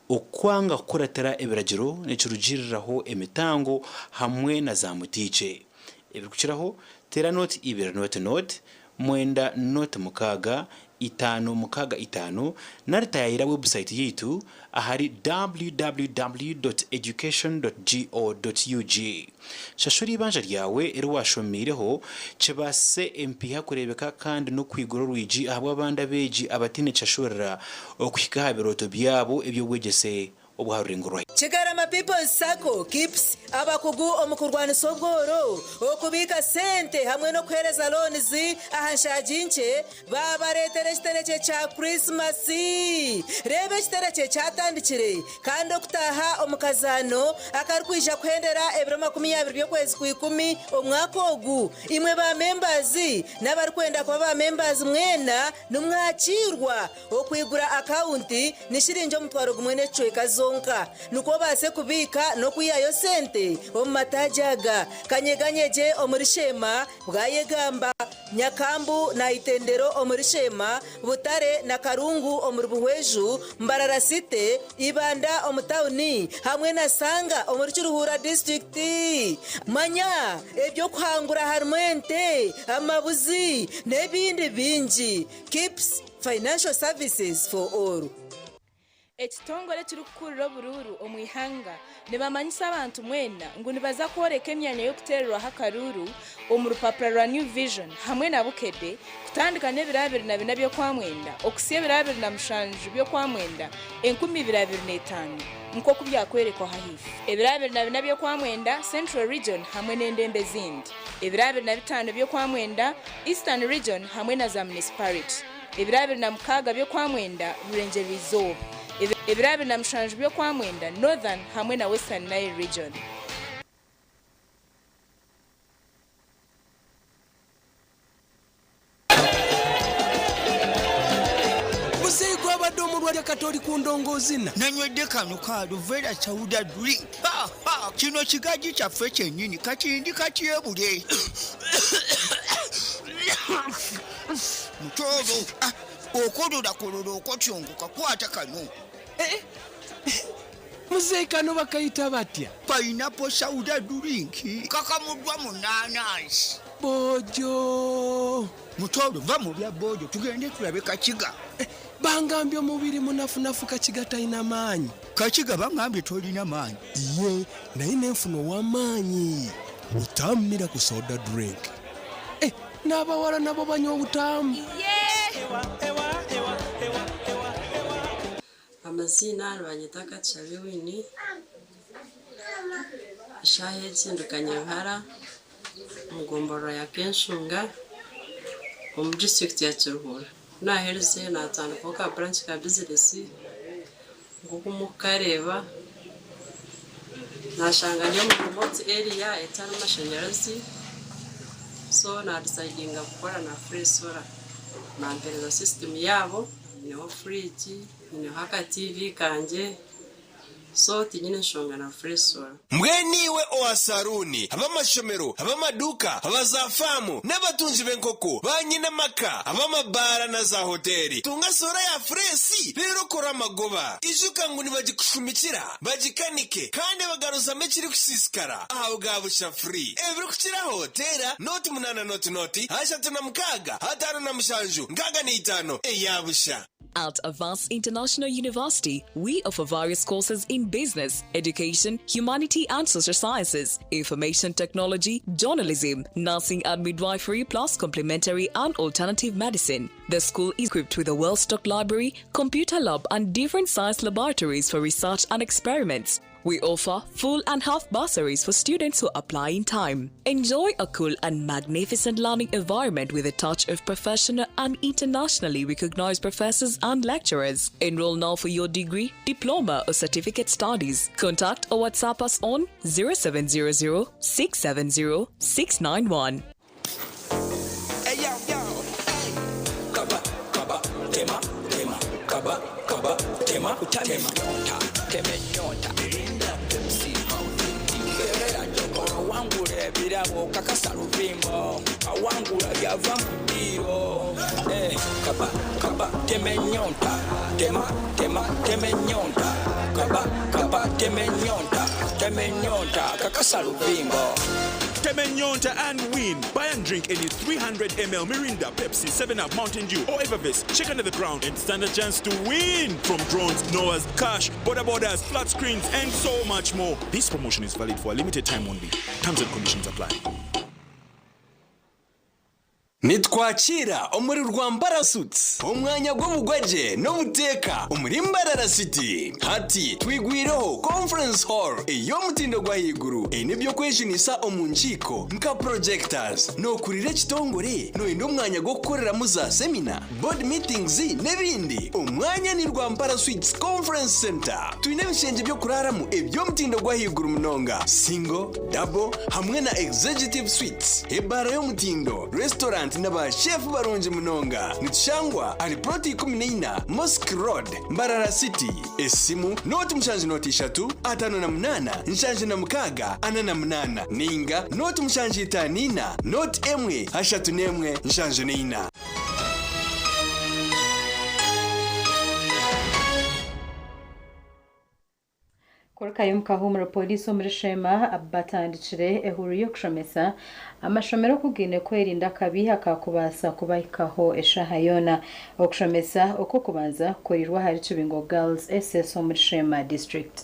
okwanga kuratera ebiragiro necurugiriraho emitango hamwe na za mutice ebikukiraho tera note ibira note mwenda note mukaga itano mukaga itano naritayira website yitu ahari www.education.go.ug shashuri banja ryawe eri washomireho cebase MP hakurebeka kandi no kwigoro rwiji ahabwa abanda beji abatine cashorera okwika biroto byabo ebyo bwegese obuharurengo Chigarama People Sacco keeps abakugu omukurwanisa obworo okubika sente hamwe no kwereza loans ahanshajinche babaretere ekitereke kya Christmas rebe ekitereke kyatandikire kandi okutaha omukazano akarkwija kuhendera ebiro 20 by'okwezi kw'ikumi omwaka ogu imwe ba members n'abarikwenda kuba ba members mwena numwakirwa okwigura account ni shiringi omutwaro gumwe n'ecweka zonka nuko base kubika no kuyayo sente omumatajaga kanyeganyeje omurishema bwayegamba Nyakambu na Itendero omurishema Butare na Karungu omurbuhweju Mbarara City Ibanda omutauni hamwe na Sanga omurichuruhura district manya ebyo kuhangura harmente amabuzi nebindi bingi keeps financial services for all. Ekitongole kirukurira bururu omwihanga nibamanyisa abantu mwena ngo nibaza koreka emyanya yo kutererwa hakaruru omurupapura rwa New Vision hamwe na Bukede kutandika n'ebirabiri na binabyo kwa mwenda okusiya ebirabiri na mushanju byo kwa mwenda 2025 nko kubyakwerekwa hahifu ebirabiri na binabyo kwa mwenda Central Region hamwe n'endembe zindi ebirabiri na bitano byo kwa mwenda Eastern Region hamwe na za municipality ebirabiri na mukaga byo kwa mwenda Rurenge Reserve ebirabe na mushanju byo kwa Mwenda Northern hamwe na Western Nile region. Musiko abadomo lwa katoli ku ndongozina nanywedde kano ka Luvera Chauda drink kino kigaji kyaffe kyennyini kakindi katyebule mutobo okolola okotyongoka kwata kano muzeekano bakayita batya pineapple soda drink kakamuddwa mu nanansi bojo mutobo va mu bya bojo tugende tulabe kakiga bangambye omubiri munafunafu kakiga talina maanyi kakiga bangambye tolina maanyi ye naye nenfuna ow'amaanyi otamira ku soda drink n'abawala nabo banywa obutamu amazina banyitaka Chabi Wini shahe tsindukanye mpara mugomboro ya Kenshunga mu district ya Kiruhura nahereze natandika ka branch ka business nguko mukareba nashanga niyo mu remote area etana amashanyarazi so na decidinga gukora na free solar na mpereza system yabo niho fridge niho haka TV kanje so tinyine nshonga na free solar mbweniwe oasaruni abamashomero abamaduka abazafamu n'abatunzi b'enkoko banyina maka abamabara na za hoteli tunga sora ya fresi rero kora amagoba ijuka ngo nibagikushumikira bagikanike kandi bagaruza mekiri kusisikara aho gabusha free ebiri kukira hotela noti munana noti hashatu na mkaga hatano na mshanju ngaga ni itano eyabusha. At Avance International University, we offer various courses in business, education, humanity and social sciences, information technology, journalism, nursing and midwifery, plus complementary and alternative medicine. The school is equipped with a well-stocked library, computer lab and different science laboratories for research and experiments. We offer full and half bursaries for students who apply in time. Enjoy a cool and magnificent learning environment with a touch of professional and internationally recognized professors and lecturers. Enroll now for your degree, diploma or certificate studies. Contact or WhatsApp us on 0700 670 691. Hey yo yo, kaba kaba tema tema kaba kaba tema tema kemenyota irinda pepsi mauti joko wangure birabo kakasa ruvimbo awangura yava mbiro kaba kaba kemenyota tema kemenyota kaba kaba kemenyota kakasa ruvimbo. Temenyonta and win. Buy and drink any 300 ml Mirinda, Pepsi, 7-Up, Mountain Dew, or Evervest. Check under the ground and stand a chance to win from drones, Noah's, cash, borders, flat screens, and so much more. This promotion is valid for a limited time only. Terms and conditions apply. Nitwakira omuri rwambara suits umwanya gw'ubugwaje no buteka umuri Mbarara City hati twigwireho conference hall iyo mutindo gwa higuru nibyo kwejinisa omunjiko nka projectors no kurire kitongore no indo mwanya gwo gukorera muza seminar board meetings nebindi umwanya ni Rwambara Suites Conference Center twinebishenge byo kuraramo ibyo mutindo gwa higuru munonga single double hamwe na executive suites ebara yo mutindo restaurant n'aba chef barunje munonga nitshangwa ari proti 14 Mosque Road Mbarara City esimu noti mshanje noti 3 58 nshanje na mukaga anana munana ninga noti mshanje itanina noti emwe hashatu nemwe nshanje nina. Korkayo mukahumura polisi muri Shema abatandikire ehuru yo kushomesa amashomero kugine kwerinda kabi hakakubasa kubahikaho eshahayona okushomesa uko kubanza korirwa hari Chibingo Girls SS muri Shema district.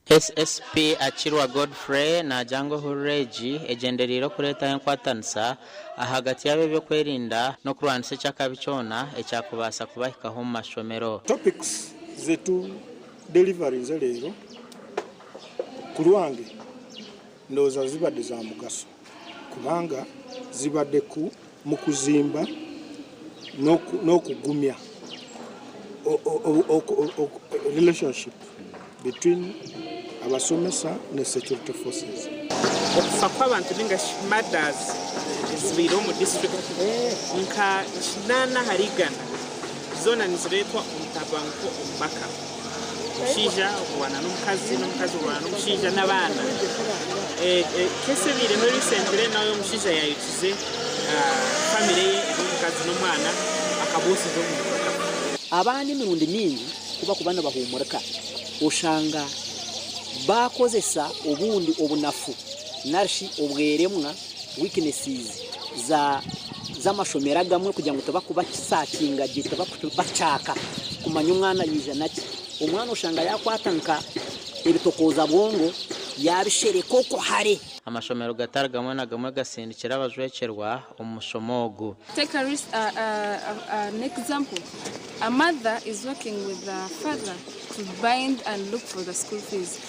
SSP Achirwa Godfrey na Jango Hureji ejenderiro kureta enkwatanisa ahagati yabe byo kwerinda no kurwanisa cyakabichona ecyakubasa kubahikaho mu mashomero. Topics zetu deliveries lero kulwange ndoza zibadde za mugaso kubanga zibadde ku mukuzimba n'okugumya relationship between abasomesa ne security forces. Okufa kw'abantu ninga mothers ezibire mu district nka kinana harigana zona niziretwa omutabanko ombaka omushaija okuwana n'omukazi okuwana n'omushaija n'abaana kese bire no recently nawe omushaija yayikize family ye n'omukazi n'omwana akabusiza omu abandi mirundi mingi kuba kubana bahumurika ushanga bakozesa obundi obunafu narshi obweremwa weaknesses z'amashomero gamwe kugira ngo tabakuba kisakinga gita bakubacaka kumanya umwana yija naki umwana ushanga yakwatanka ebitokoza bwongo yabishere koko hare amashomero gatara gamwe na gamwe gasindikira abajwekerwa omushomogo. Take an example. A mother is working with the father to bind and look for the school fees.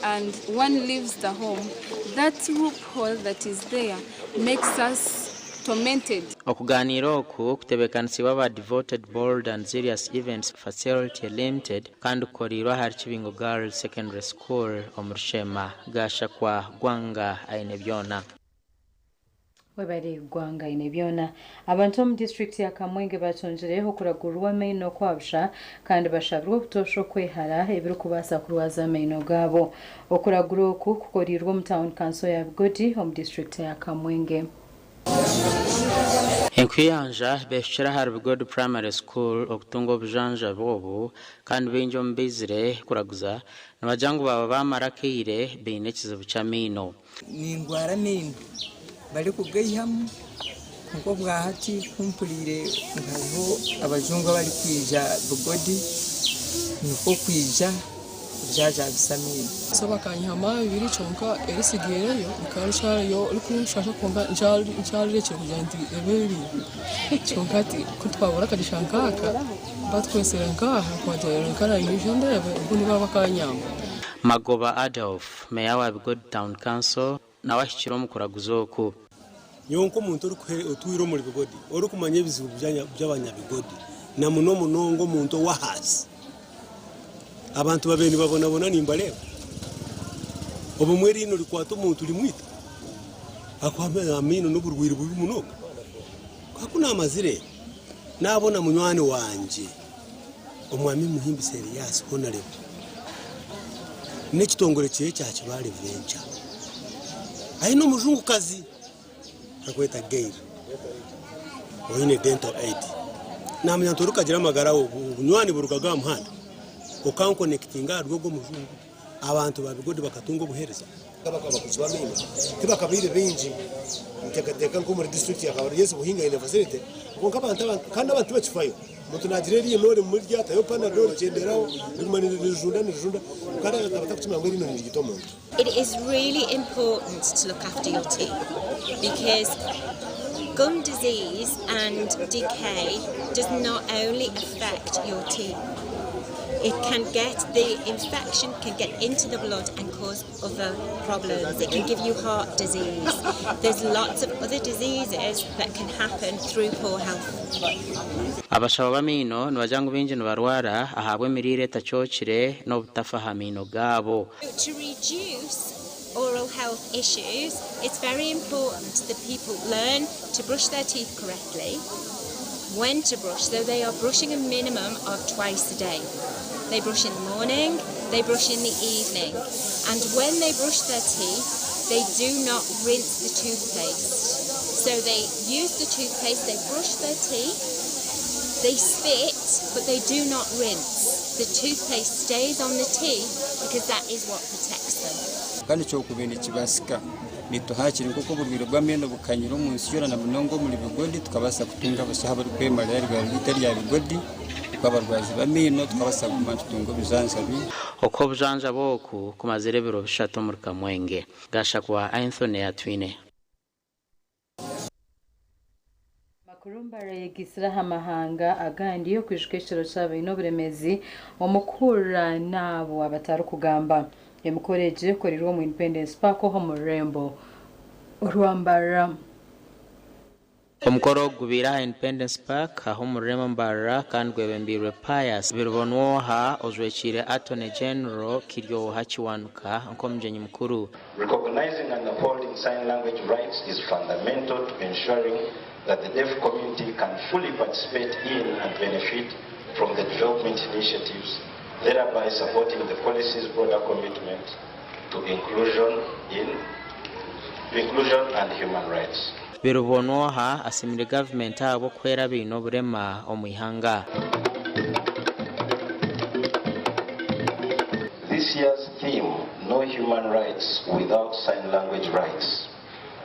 And one leaves the home. That loophole that is there makes us tormented. Okuganira oku kutebekanisiwa ba Devoted Board and Serious Events Facility Limited kandi korirwa hari Kibingo Girls Secondary School omurushema gasha kwa Gwanga Ainebyona. Webari Gwanga Ainebyona abantu mu district ya Kamwenge batonjereho kuragurwa maino kwabsha kandi bashabwa butosho kwehara ebiro kubasa kurwaza maino gabo okuragura oku kukorirwa mu town council ya Bugodi mu district ya Kamwenge. Enkuyanja beshira har Bugodi Primary School okutunga obujanja bobo kandi benjo mbizire kuraguza nabajangu baba bamarakire bine kizibu chamino ningwara nini bali kugeyamu kuko bwahati kumpulire ngabo abajungu bali kwija Bugodi niko kwija jaja bisamini saba kanyama bibiri chonka erisigireyo nkarishayo urikushasha kumba njali cyo kujandi ebiri chonka ati kutwabura kadishankaka batwesera nkaha kwajya nkara yijondebe ubuni baba kanyama. Magoba Adolf meya wa Bugodi Town Council nawashikira omukuraguzo oku yonko umuntu otwiro muri Bugodi ori kumanya bizibu by'abanya Bugodi na muno munongo muntu wahazi abantu babeni babona nimbaleba obumweri ino likwata umuntu limwita akwame amino n'uburwiri bubi munoga kakuna amazire nabona munywani wanje omwami muhimbi Serious honorable n'ekitongole kiye cyakibale venture ayino muzungu kazi akweta Gail oyine dental aid namanya turukagira amagara ubunywani burukaga muhanda ukanconnectinga rwogo muzungu abantu babigodi bakatunga buhereza bakabakuzwa mimi tibakabire binji mutekateka nko muri district ya Kabari yese buhinga ine facility ngo kandi abantu bakifayo mutu nagireri nore muri ryata yo pana dore cenderaho bimani nijunda kandi abatakutuma ngo rino ni gitomo. It is really important to look after your teeth because gum disease and decay does not only affect your teeth. It can the infection can get into the blood and cause other problems. It can give you heart disease. There's lots of other diseases that can happen through poor health. Abashaba bamino nwajangu binje nbarwara ahabwe mirire tachokire no butafahamino gabo. To reduce oral health issues, it's very important that people learn to brush their teeth correctly, when to brush, so they are brushing a minimum of twice a day. They brush in the morning, they brush in the evening, and when they brush their teeth, they do not rinse the toothpaste. So they use the toothpaste, they brush their teeth, they spit, but they do not rinse. The toothpaste stays on the teeth because that is what protects them. Kandi cyo kubene kibasika nituhakiri nkoko burwiro bw'ameno bukanyiro mu nsiyora na munongo muri Bugodi tukabasa kutunga abashaba rwemara yari bitari ya Bugodi babarwazi bamino tukabasa kumanja tungo bizansabi oko bujanja boku kumazerebero bishato muri Kamwenge gasha kwa Anthony Atwine. Makurumbara yegisira hamahanga agandi yo kwishukeshero cyaba inoburemezi omukura nabo abataru kugamba yamukoreje korirwa mu Independence Park ho mu Rembo Rwambara omukoro gubira Independence Park aho murema mbara kandi gwebembirwe pious birubonwoha ozwekire Attorney General kiryoha kiwanuka nkomjenyi mukuru. Recognizing and upholding sign language rights is fundamental to ensuring that the deaf community can fully participate in and benefit from the development initiatives, thereby supporting the policy's broader commitment to inclusion and human rights. Birubonwoha asimire government abo kwera bino burema omwihanga. This year's theme, No Human Rights Without Sign Language Rights,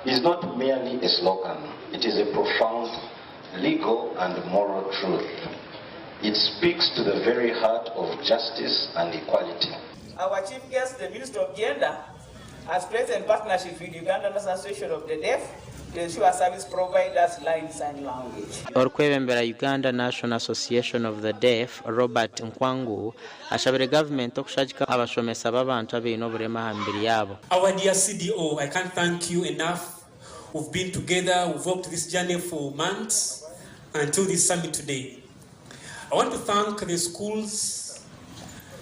is not merely a slogan. It is a profound legal and moral truth. It speaks to the very heart of justice and equality. Our chief guest, the Minister of Gender, has placed in partnership with Ugandan Association of the Deaf to ensure service providers learn sign language. Orkwebembera Uganda National Association of the Deaf, Robert Nkwangu, ashabire government okushajika abashomesa b'abantu abino burema hambiri yabo. Our dear CDO, I can't thank you enough. We've been together, we've walked this journey for months until this summit today. I want to thank the schools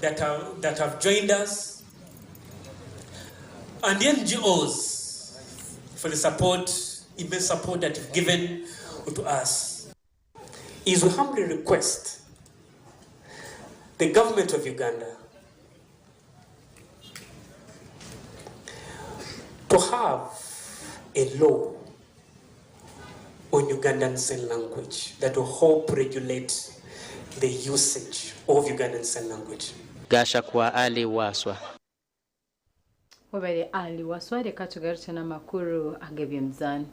that have joined us and the NGOs for the immense support that you've given to us. Is we humbly request the government of Uganda to have a law on Ugandan Sign Language that will help regulate the usage of Ugandan Sign Language. Gasha kwa Ali Waswa. Wabere Ali Waswa reka tugarutse n'amakuru agebye mzani.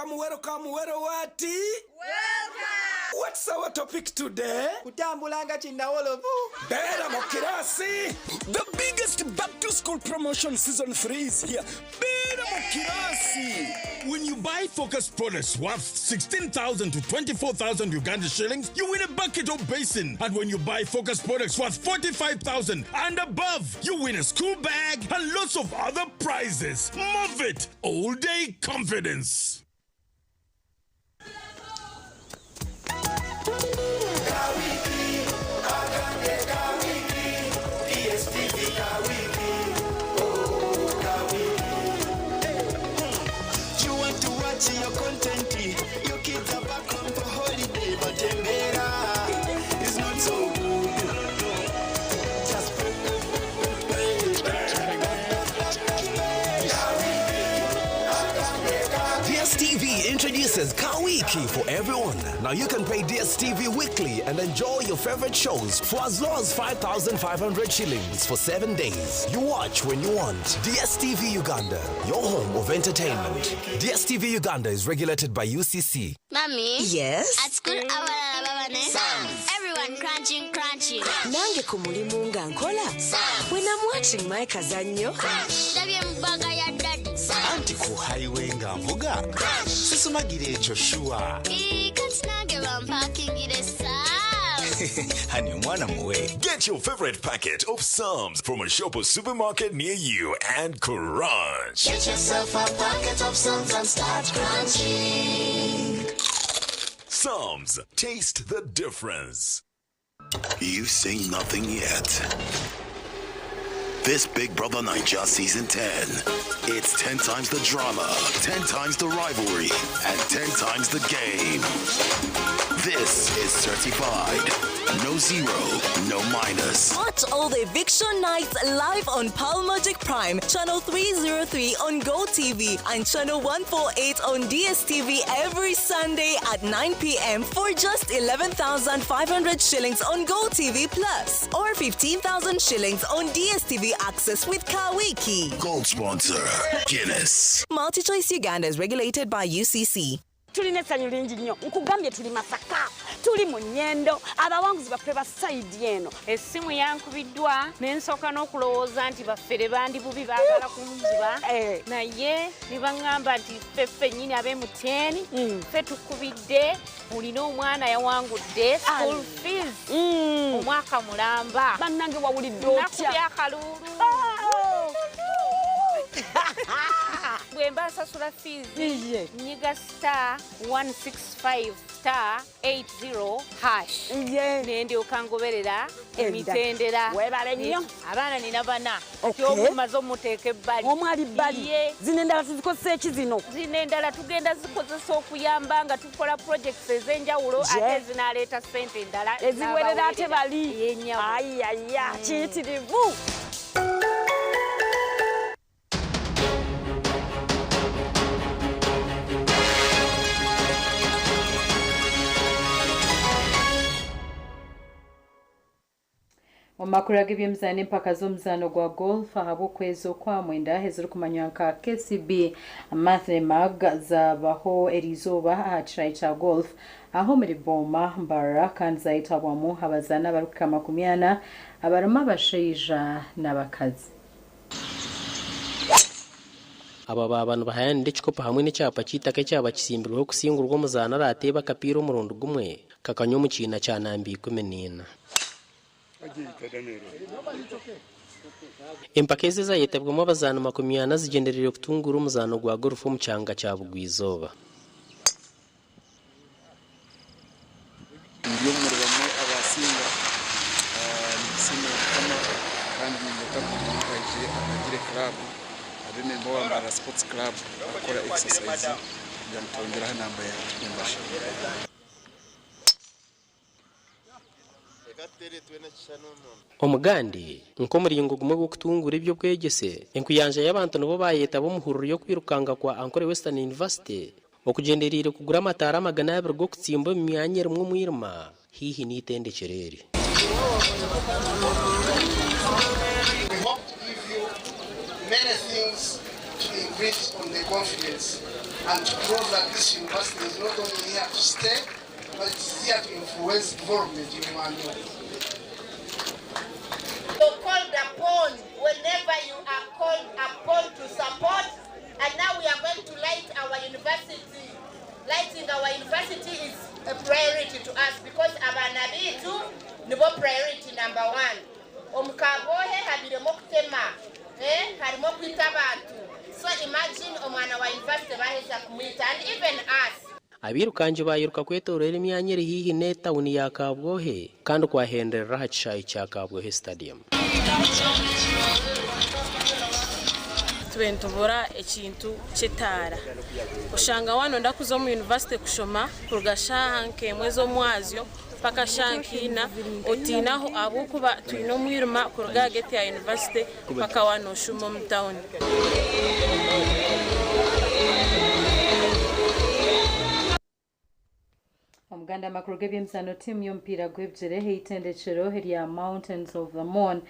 Welcome, what's our topic today? Kutambulanga chinawolovu. Bera mokirasi. The biggest back to school promotion season 3 is here. Bera mokirasi. When you buy Focus products worth 16,000 to 24,000 Uganda shillings, you win a bucket or basin. And when you buy Focus products worth 45,000 and above, you win a school bag and lots of other prizes. Move it. All day confidence. Your content, your kids are back home for holiday, but it's not so good. DSTV introduces Kawiki for everyone. Now you can pay DSTV weekly and enjoy your favorite shows for as low as 5,500 shillings for 7 days. You watch when you want. DSTV Uganda, your home of entertainment. DSTV Uganda is regulated by UCC. Mommy? Yes? At school, everyone crunching. Nange kumulimu nga nkola. When I'm watching my kazanyo. Anti ku highway nga mvuga. Sisumagire ekyo shuwa. Honey, mwana muwe. Get your favorite packet of Psalms from a shop or supermarket near you and crunch. Get yourself a packet of Psalms and start crunching. Psalms, taste the difference. You say nothing yet. This Big Brother Naija Season 10. It's 10 times the drama, 10 times the rivalry, and 10 times the game. This is certified. No zero, no minus. Watch all the eviction nights live on Palmagic Prime, channel 303 on GoTV and channel 148 on DSTV every Sunday at 9 p.m. for just 11,500 shillings on GoTV Plus or 15,000 shillings on DSTV Access with Kawiki. Gold sponsor, Guinness. MultiChoice Uganda is regulated by UCC. tulina essanyu lingi nnyo nkugambye tuli Masaka tuli mu Nnyendo abawanguzi baffe ba sayidi eno essimu yankubiddwa n'ensooka n'okulowooza nti baffere bandi bubi baagala kunziba naye ne baŋŋamba nti ffe nnyini ab'MTN ffe tukubidde olina omwana yawangudde school fees omwaka mulamba bannange wawulidde otya nakubyakalulu bwe mba nsasula fees nyiga star 165 star 80 hash ne ndyoka ngoberera emitendera webale nnyo abaana nina bana kyobumaze omuteeka ebbali omwali bbali zino endala tuzikozesa eki zino zino endala tugenda zikozesa okuyamba nga tukola projects ez'enjawulo ate zinaleeta ssente endala eziwerera ate bali ayaya kiyitirivu Omakuru g'ebyemizannyo empaka z'omuzannyo gwa golf ahabw'okwezi okwamwenda ezirikumanywa nka KCB Mag zabaho erizooba aha kirayi kya golf aho muri Boma Mbara kandi zayitabwamu abazaana abarukuka 40 abarimu abashaija n'abakazi. aba babanu bahayanira ekikopo hamwe n'ekyapa cy'itaka ekyaba kisimbirweho kusingurwa omuzaana arateeba akapiira omurundi gumwe kakanywa mu kiina kya nambi 14. empaka ezi zayetabwemu abazaana 40 zigenderere kutungura omuzaano gwa golf omu kyanga kya Bugwizoba. ndiyo muribamwe abasinga nisime kama kandi ndatakukaje agire club adene Mbawambara Sports Club akora exercise ndamutongera namba ya Mbasha. Omugandi nko muringo gumwe gukutungura ibyo bwegese enkuyanja y'abantu nabo bayetaba omuhururu yo kwirukanga kwa Ankole Western University okugenderire kugura amatara 200 go kutsimba mu myanya rimwe mwirima hihi n'itendekerere. We hope to give you many things to increase on the confidence and to prove that this university is not only here to stay, but it's here to influence development in Mwanyo. You're called upon whenever you are called upon to support, and now we are going to light our university. Lighting our university is a priority to us because abana bitu nibo priority number 1. Omukagohe habiremo kutema, harimo kwita abantu. So imagine omwana wa university baheza kumwita, and even us. Abirukanje bayiruka kwetorera imyanya iri hihi n'etawuni ya Kabwohe kandi kwahenderera ha kishayi cya Kabwohe Stadium. Tubentobora ekintu kitara ushanga wano ndakuzo mu university kushoma kurugashaha nkemwezo mwazyo paka shankina otinaho abukuba tuino mwiruma kuruga gete ya university paka wano shumo mu town. Omuganda amakuru g'ebyemizannyo tiimu y'omupiira gw'ebigyere eitendekero erya Mountains of the Moon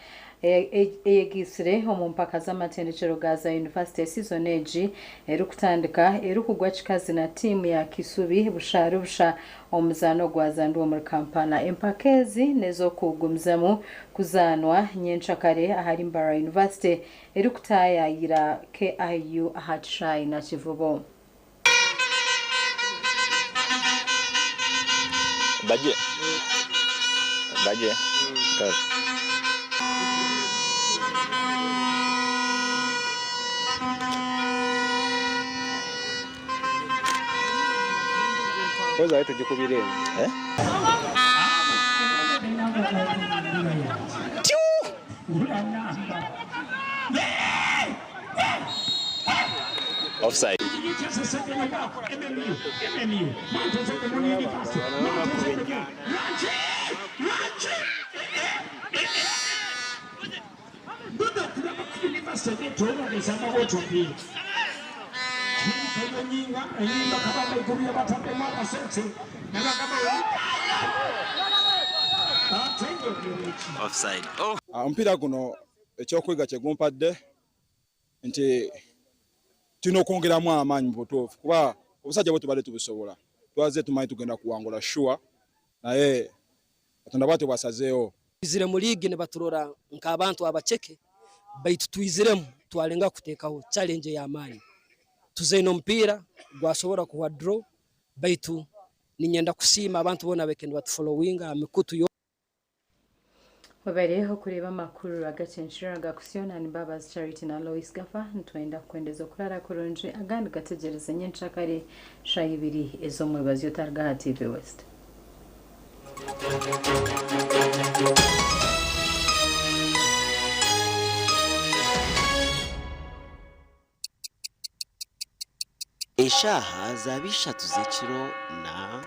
eyegisire omu mpaka z'amatendekero gaza University season egi erikutandika erikugwa kikazi na tiimu ya Kisubi bushari busha omuzaano gwazandwa muri Kampala. Empaka ezi n'ez'okugumizamu kuzanwa nyenshakare ahari Mbara University erikutayayira KIU aha kishayi na Kivubo. Budget. Cause Koza yetu jikubire. Offside. Offside. Omupiira guno ekyokwega kye gumpadde nti tino kwongeramu amaanyi mu butuufu kuba obusajja bwe tubadde tubusobola twaze tumanyi tugenda kuwangula sure naye Katonda bwatyo bwasazeewo izire mu league ne baturora nk'abantu abaceke baitu twiziremu twalenga kuteekaho challenge y'amaanyi tuzeino mpira gwashobora kuwa draw baitu ninyenda kusiima abantu bona bekende batufollowinga amikutu yo wabayeho kureba makuru Agacencwire gakusiona ni Mbabazi Charity na Loice Gavah ntwenda kwendeza kurara kurunje agandi gategereza nyenshakare shayibiri ezo mwebazi yotarga TV West Eshaha zabishatu z'ekiro na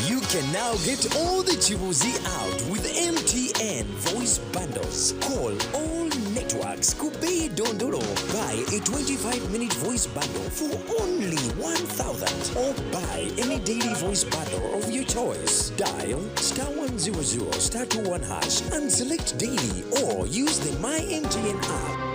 You can now get all the chibuzi out with MTN voice bundles. Call all networks. Kubei Dondolo. Buy a 25-minute voice bundle for only 1,000. Or buy any daily voice bundle of your choice. Dial *100 *21# and select daily or use the My MTN app.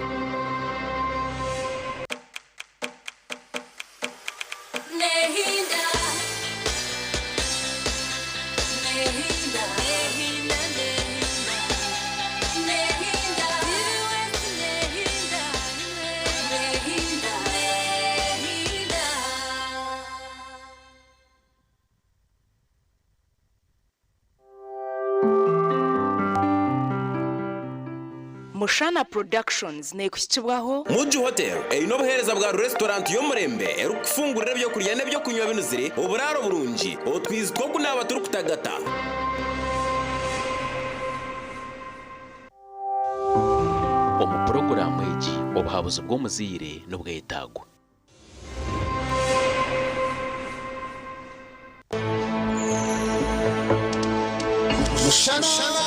Mushana Productions nekushyikibwaho Muju Hotel eyino buhereza bwa restaurant yo murembe erukufungurira byo kurya nebyo kunywa binuzire uburaro burungi otwizi two kunaba turi kutagata Omuprogaramu egi obuhabuzi bw'omuzire n'obwetagwa Mushana